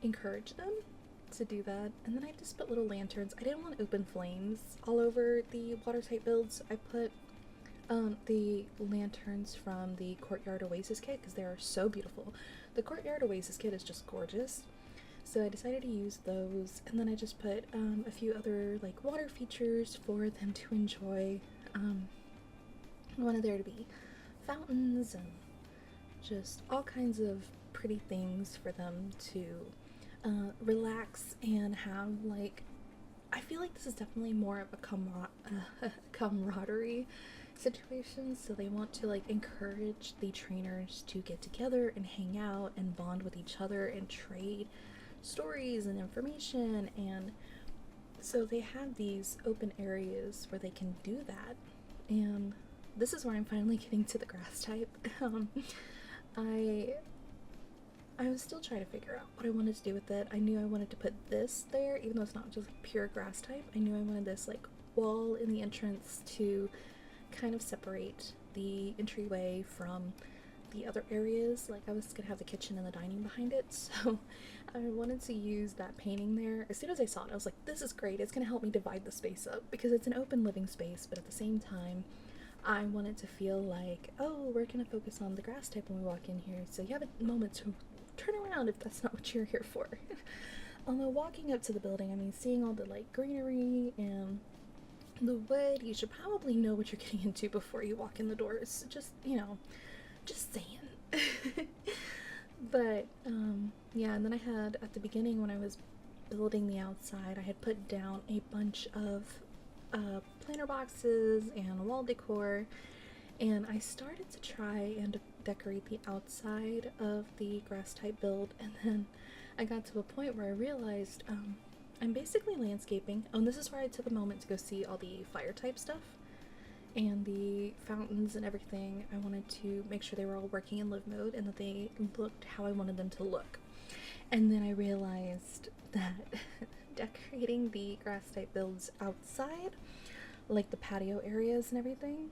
encourage them to do that. And then I just put little lanterns. I didn't want open flames all over the water type builds. I put the lanterns from the Courtyard Oasis kit because they are so beautiful. The Courtyard Oasis kit is just gorgeous. So I decided to use those, and then I just put a few other like water features for them to enjoy. I wanted there to be fountains and just all kinds of pretty things for them to relax and have like. I feel like this is definitely more of a camaraderie situation, so they want to like encourage the trainers to get together and hang out and bond with each other and trade stories and information. And so they have these open areas where they can do that, and this is where I'm finally getting to the grass type. I was still trying to figure out what I wanted to do with it. I knew I wanted to put this there, even though it's not just like pure grass type. I knew I wanted this like wall in the entrance to kind of separate the entryway from the other areas. Like I was gonna have the kitchen and the dining behind it, so I wanted to use that painting there. As soon as I saw it, I was like, this is great. It's gonna help me divide the space up because it's an open living space, but at the same time I wanted to feel like, oh, we're gonna focus on the grass type when we walk in here, so you have a moment to turn around if that's not what you're here for. Although walking up to the building, I mean, seeing all the like greenery and the wood, you should probably know what you're getting into before you walk in the doors. Just, you know, just saying. But yeah, and then I had at the beginning when I was building the outside, I had put down a bunch of planter boxes and wall decor, and I started to try and decorate the outside of the grass type build, and then I got to a point where I realized I'm basically landscaping. Oh, and this is where I took a moment to go see all the fire type stuff and the fountains and everything. I wanted to make sure they were all working in live mode and that they looked how I wanted them to look. And then I realized that decorating the grass type builds outside, like the patio areas and everything,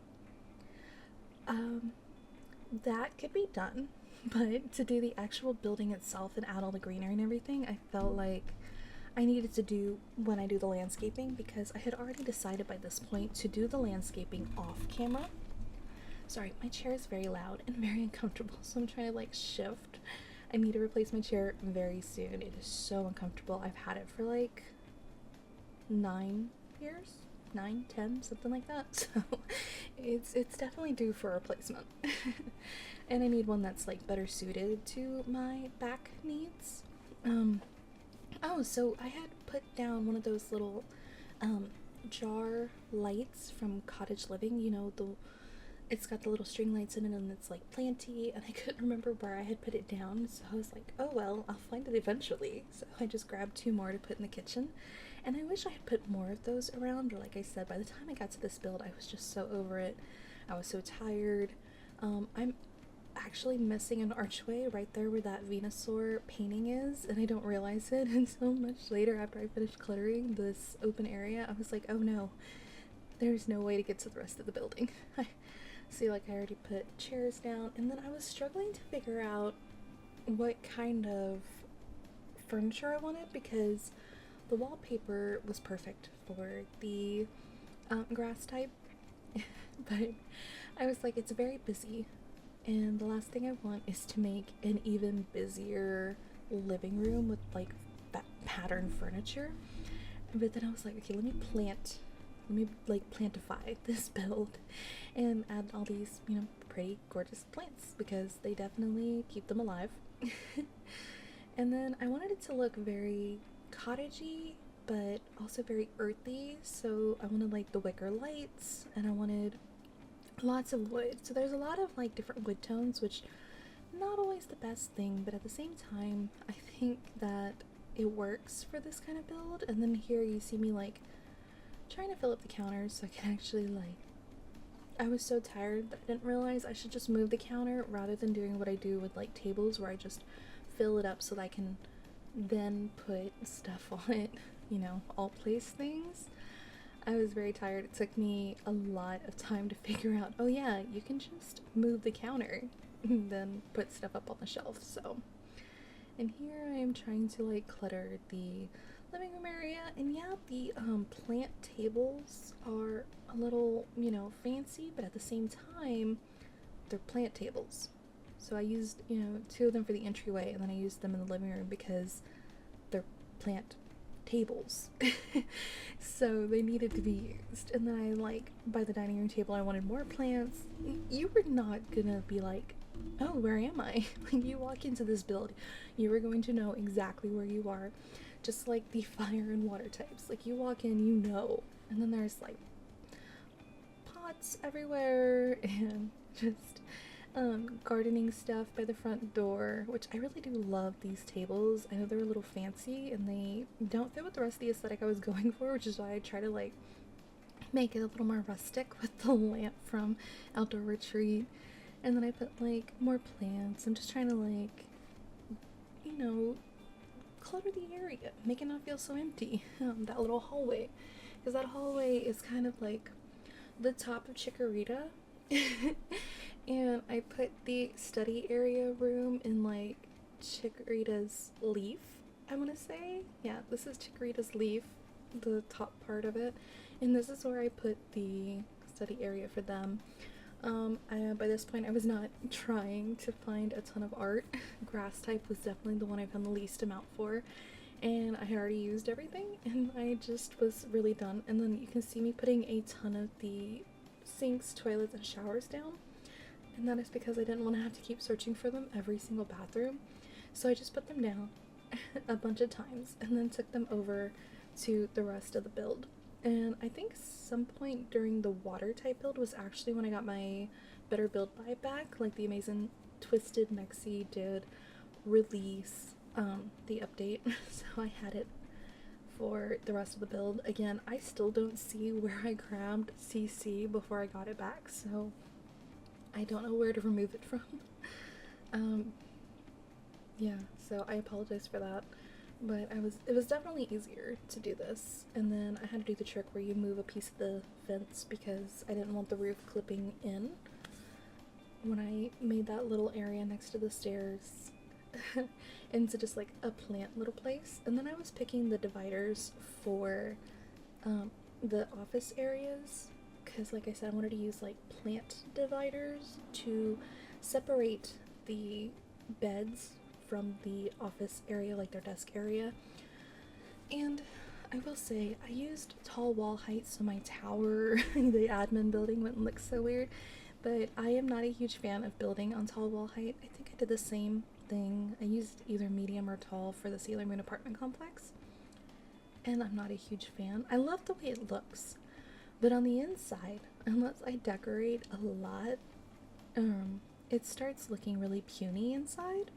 that could be done. But to do the actual building itself and add all the greenery and everything, I felt like I needed to do when I do the landscaping, because I had already decided by this point to do the landscaping off camera. Sorry, my chair is very loud and very uncomfortable, so I'm trying to like shift. I need to replace my chair very soon. It is so uncomfortable. I've had it for like 9 years, 9, 10, something like that. So it's definitely due for a replacement. And I need one that's like better suited to my back needs. Oh, so I had put down one of those little jar lights from Cottage Living. You know, it's got the little string lights in it and it's like planty, and I couldn't remember where I had put it down, so I was like, oh well, I'll find it eventually. So I just grabbed 2 more to put in the kitchen, and I wish I had put more of those around, but like I said, by the time I got to this build, I was just so over it. I was so tired. I'm actually missing an archway right there where that Venusaur painting is, and I don't realize it until much later after I finished cluttering this open area. I was like, oh no, there's no way to get to the rest of the building. See, like I already put chairs down, and then I was struggling to figure out what kind of furniture I wanted, because the wallpaper was perfect for the grass type, but I was like, it's very busy, and the last thing I want is to make an even busier living room with like that pattern furniture. But then I was like, okay, let me like plantify this build and add all these, you know, pretty gorgeous plants, because they definitely keep them alive. And then I wanted it to look very cottagey but also very earthy, so I wanted like the wicker lights, and I wanted lots of wood. So there's a lot of like different wood tones, which not always the best thing, but at the same time I think that it works for this kind of build. And then here you see me like trying to fill up the counters so I can actually like, I was so tired that I didn't realize I should just move the counter rather than doing what I do with like tables, where I just fill it up so that I can then put stuff on it, you know, all place things. I was very tired. It took me a lot of time to figure out, oh yeah, you can just move the counter and then put stuff up on the shelf. So, and here I am trying to like clutter the living room area, and yeah, the plant tables are a little, you know, fancy, but at the same time they're plant tables. So I used, you know, 2 of them for the entryway, and then I used them in the living room because they're plant tables. So they needed to be used. And then I like, by the dining room table, I wanted more plants. You were not gonna be like, oh, where am I? Like, you walk into this build, you are going to know exactly where you are, just like the fire and water types. Like, you walk in, you know. And then there's like pots everywhere and just gardening stuff by the front door, which I really do love these tables. I know they're a little fancy and they don't fit with the rest of the aesthetic I was going for, which is why I try to like make it a little more rustic with the lamp from Outdoor Retreat. And then I put like more plants. I'm just trying to like, you know, clutter the area, make it not feel so empty. That little hallway, because that hallway is kind of like the top of Chikorita. And I put the study area room in like Chikorita's leaf, I want to say. Yeah, this is Chikorita's leaf, the top part of it, and this is where I put the study area for them. By this point I was not trying to find a ton of art. Grass type was definitely the one I found the least amount for, and I had already used everything and I just was really done. And then you can see me putting a ton of the sinks, toilets, and showers down, and that is because I didn't want to have to keep searching for them every single bathroom. So I just put them down a bunch of times and then took them over to the rest of the build. And I think some point during the water type build was actually when I got my Better Build buy back. Like the amazing Twisted Mexi did release the update, so I had it for the rest of the build. Again, I still don't see where I grabbed CC before I got it back, so I don't know where to remove it from. um, yeah, so I apologize for that. But it was definitely easier to do this. And then I had to do the trick where you move a piece of the fence because I didn't want the roof clipping in when I made that little area next to the stairs into just like a plant little place. And then I was picking the dividers for the office areas because, like I said, I wanted to use like plant dividers to separate the beds from the office area, like their desk area. And I will say, I used tall wall height so my tower, the admin building, wouldn't look so weird. But I am not a huge fan of building on tall wall height. I think I did the same thing. I used either medium or tall for the Sailor Moon apartment complex. And I'm not a huge fan. I love the way it looks. But on the inside, unless I decorate a lot, it starts looking really puny inside.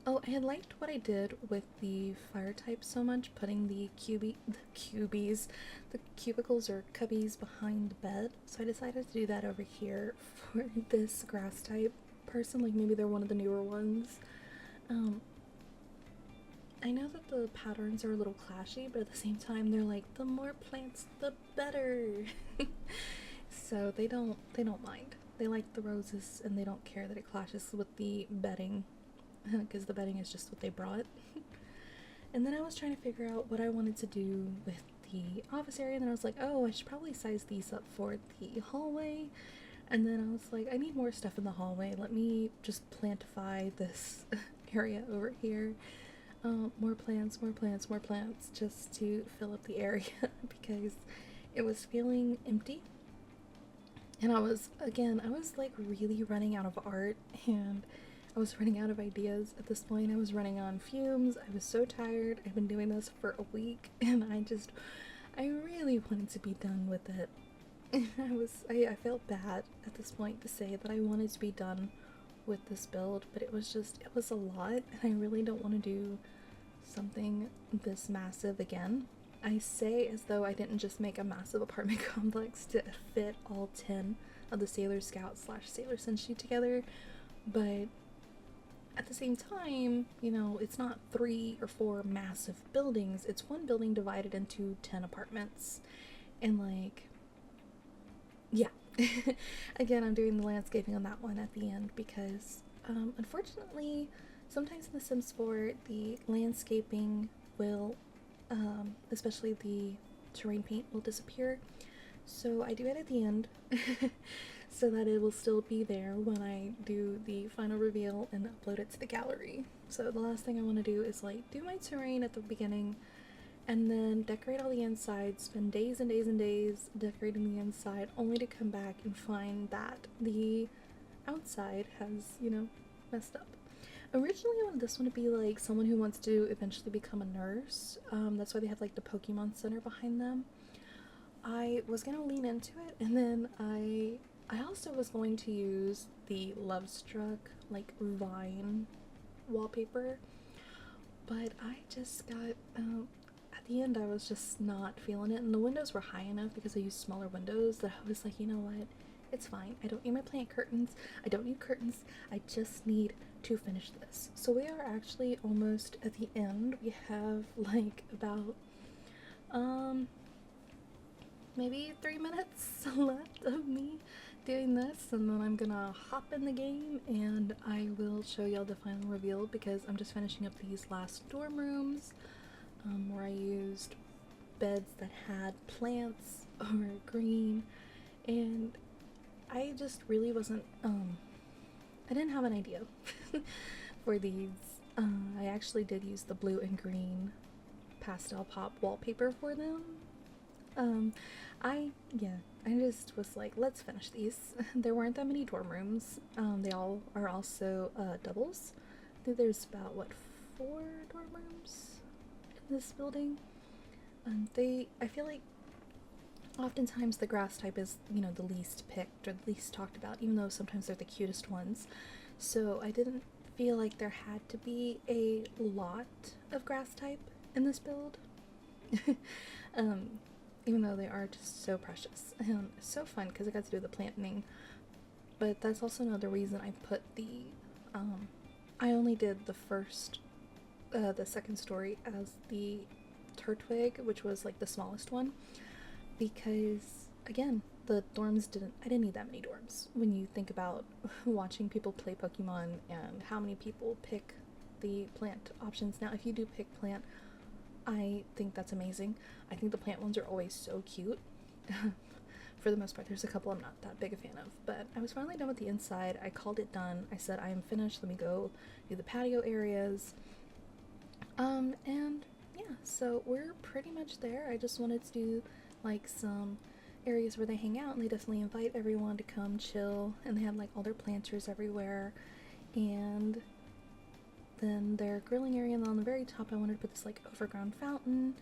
Oh, I had liked what I did with the fire type so much, putting the the cubicles or cubbies behind the bed. So I decided to do that over here for this grass type person. Like maybe they're one of the newer ones. Um, I know that the patterns are a little clashy, but at the same time, they're like the more plants, the better. So they don't mind. They like the roses and they don't care that it clashes with the bedding because the bedding is just what they brought. And then I was trying to figure out what I wanted to do with the office area, and then I was like, oh, I should probably size these up for the hallway. And then I was like, I need more stuff in the hallway. Let me just plantify this area over here. More plants, more plants, more plants, just to fill up the area because it was feeling empty. And I was like really running out of art and I was running out of ideas at this point. I was running on fumes. I was so tired. I've been doing this for a week and I really wanted to be done with it. I felt bad at this point to say that I wanted to be done with this build, but it was a lot and I really don't want to do something this massive again. I say as though I didn't just make a massive apartment complex to fit all 10 of the Sailor Scout slash Sailor Senshi together, but at the same time, you know, it's not 3 or 4 massive buildings, it's one building divided into 10 apartments. And, like, yeah. Again, I'm doing the landscaping on that one at the end because, unfortunately, sometimes in The Sims 4, the landscaping will, especially the terrain paint, will disappear. So I do it at the end so that it will still be there when I do the final reveal and upload it to the gallery. So the last thing I want to do is like do my terrain at the beginning and then decorate all the inside, spend days and days and days decorating the inside only to come back and find that the outside has, you know, messed up. Originally, I wanted this one to be like someone who wants to eventually become a nurse. That's why they have like the Pokemon Center behind them. I was gonna lean into it, and then I also was going to use the Love Struck like vine wallpaper, but I just got at the end I was just not feeling it, and the windows were high enough because I used smaller windows that I was like, you know what, it's fine. I don't need my plant curtains. I don't need curtains. I just need to finish this. So we are actually almost at the end. We have like about maybe 3 minutes left of me doing this, and then I'm gonna hop in the game and I will show y'all the final reveal because I'm just finishing up these last dorm rooms where I used beds that had plants or green, and I just really wasn't I didn't have an idea for these. I actually did use the blue and green pastel pop wallpaper for them. Um, I just was like, let's finish these. There weren't that many dorm rooms. They all are also doubles. I think there's about what 4 dorm rooms in this building. I feel like oftentimes the grass type is, you know, the least picked or the least talked about, even though sometimes they're the cutest ones. So I didn't feel like there had to be a lot of grass type in this build. um, Even though they are just so precious. And it's so fun because I got to do the planting. But that's also another reason I put um, I only did the second story as the turtwig, which was like the smallest one, because again, I didn't need that many dorms. When you think about watching people play Pokemon and how many people pick the plant options. Now, if you do pick plant, I think that's amazing. I think the plant ones are always so cute. For the most part, there's a couple I'm not that big a fan of, but I was finally done with the inside. I called it done. I said, I am finished. Let me go do the patio areas. And yeah, so we're pretty much there. I just wanted to do like some areas where they hang out, and they definitely invite everyone to come chill, and they have like all their planters everywhere. And then their grilling area, and then on the very top I wanted to put this like overground fountain,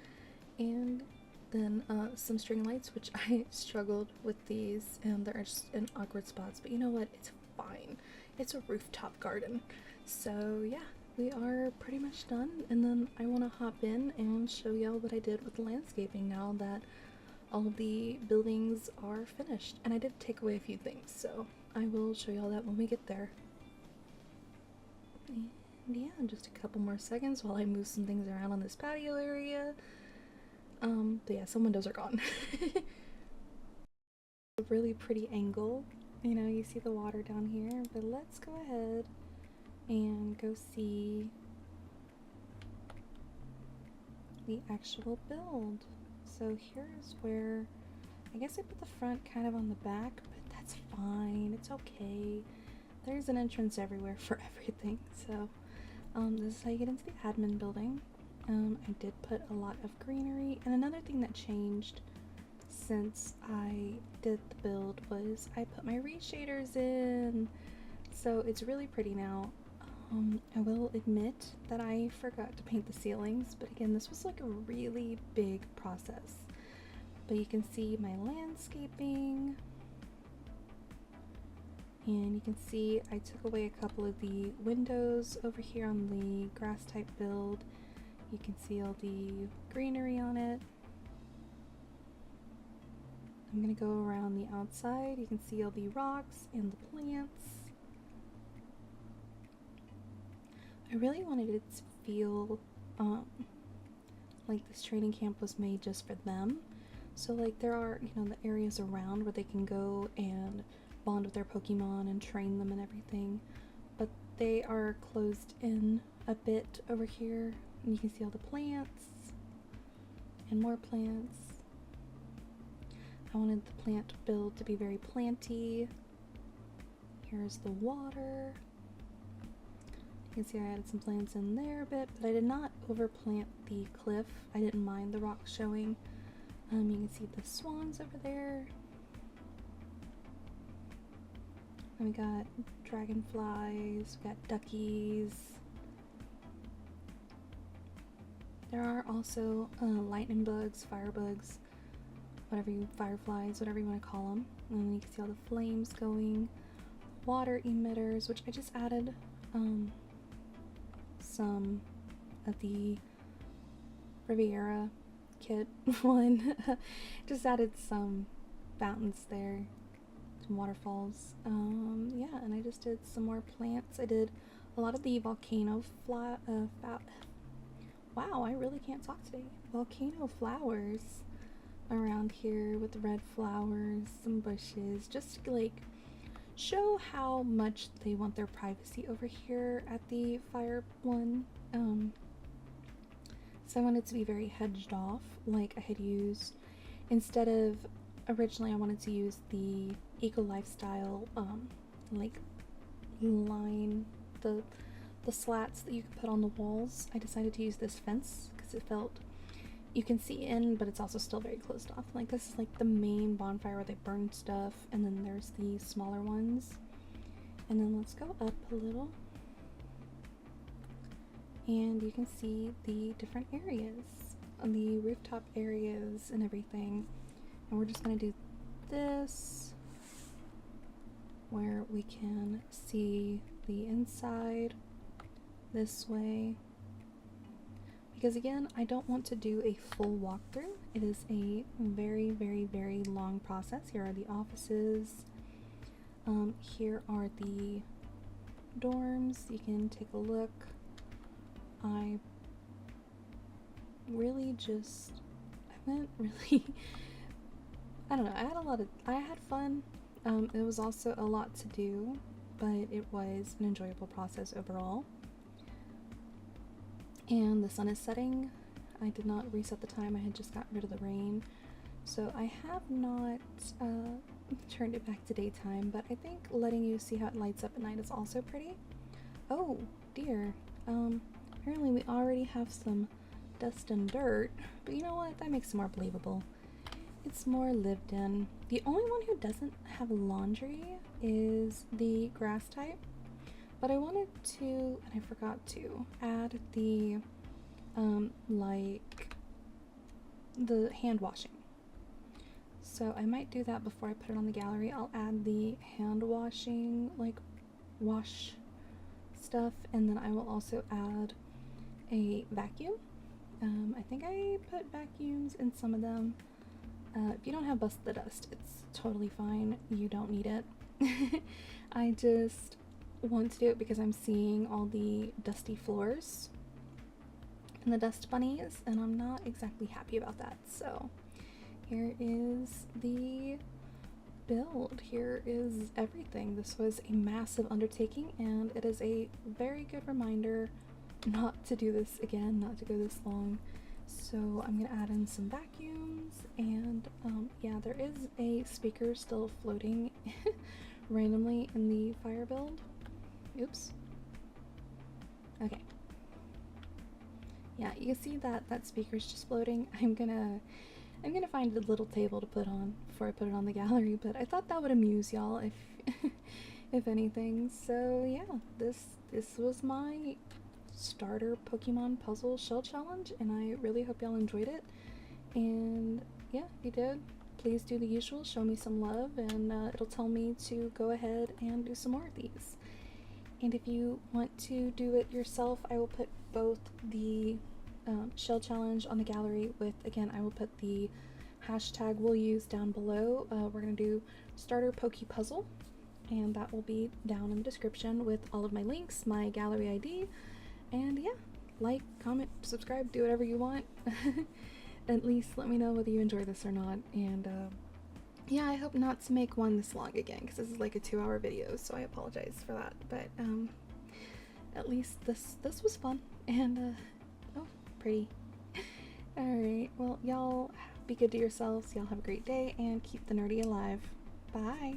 and then some string lights, which I struggled with these, and they're just in awkward spots, but you know what, it's fine. It's a rooftop garden. So yeah, we are pretty much done, and then I want to hop in and show y'all what I did with the landscaping now that all of the buildings are finished. And I did take away a few things, so I will show y'all that when we get there. And yeah, just a couple more seconds while I move some things around on this patio area. But yeah, some windows are gone. A really pretty angle. You know, you see the water down here, but let's go ahead and go see the actual build. So here's where, I guess I put the front kind of on the back, but that's fine. It's okay. There's an entrance everywhere for everything. So this is how you get into the admin building. I did put a lot of greenery, and another thing that changed since I did the build was I put my reshaders in. So it's really pretty now. I will admit that I forgot to paint the ceilings, but again, this was like a really big process. But you can see my landscaping, and you can see I took away a couple of the windows over here on the grass type build. You can see all the greenery on it. I'm gonna go around the outside. You can see all the rocks and the plants. I really wanted it to feel like this training camp was made just for them. So like there are, you know, the areas around where they can go and bond with their Pokemon and train them and everything. But they are closed in a bit over here. And you can see all the plants and more plants. I wanted the plant build to be very planty. Here's the water. You can see I added some plants in there a bit, but I did not overplant the cliff. I didn't mind the rocks showing. You can see the swans over there. And we got dragonflies, we got duckies. There are also lightning bugs, fire bugs, fireflies, whatever you want to call them. And then you can see all the flames going. Water emitters, which I just added some of the Riviera kit one. Just added some fountains there, some waterfalls. Yeah, and I just did some more plants. I did a lot of the volcano wow, I really can't talk today. Volcano flowers around here with red flowers, some bushes, just to like show how much they want their privacy over here at the fire one. So I wanted to be very hedged off, like I had used, instead of, originally I wanted to use the eco lifestyle like line, the slats that you could put on the walls. I decided to use this fence because it felt, you can see in, but it's also still very closed off. Like this is like the main bonfire where they burn stuff, and then there's the smaller ones. And then let's go up a little, and you can see the different areas. the rooftop areas and everything. And we're just gonna do this where we can see the inside this way. Because again, I don't want to do a full walkthrough. It is a very, very, very long process. Here are the offices. Here are the dorms. You can take a look. I really just, I went really, I don't know, I had fun. It was also a lot to do, but it was an enjoyable process overall. And the sun is setting. I did not reset the time, I had just got rid of the rain. So I have not turned it back to daytime, but I think letting you see how it lights up at night is also pretty. Oh dear, apparently we already have some dust and dirt, but you know what, that makes it more believable. It's more lived in. The only one who doesn't have laundry is the grass type, but I wanted to, and I forgot to, add the, like, the hand washing. So I might do that before I put it on the gallery. I'll add the hand washing, like, wash stuff, and then I will also add a vacuum. I think I put vacuums in some of them. If you don't have Bust the Dust, it's totally fine. You don't need it. I just want to do it because I'm seeing all the dusty floors and the dust bunnies, and I'm not exactly happy about that. So here is the build. Here is everything. This was a massive undertaking, and it is a very good reminder not to do this again, not to go this long. So I'm gonna add in some vacuums, and yeah, there is a speaker still floating randomly in the fire build. Oops. Okay. Yeah, you can see that that speaker's just floating. I'm gonna find a little table to put on before I put it on the gallery, but I thought that would amuse y'all if if anything. So yeah, this was my starter Pokemon puzzle shell challenge, and I really hope y'all enjoyed it. And yeah, if you did, please do the usual, show me some love, and it'll tell me to go ahead and do some more of these. And if you want to do it yourself, I will put both the shell challenge on the gallery with, again, I will put the hashtag we'll use down below. We're gonna do starter Poke Puzzle, and that will be down in the description with all of my links, my gallery ID, and yeah, like, comment, subscribe, do whatever you want. At least let me know whether you enjoy this or not. And yeah, I hope not to make one this long again, because this is like a 2-hour video, so I apologize for that. But at least this was fun, and oh, pretty. Alright, well, y'all be good to yourselves, y'all have a great day, and keep the nerdy alive. Bye!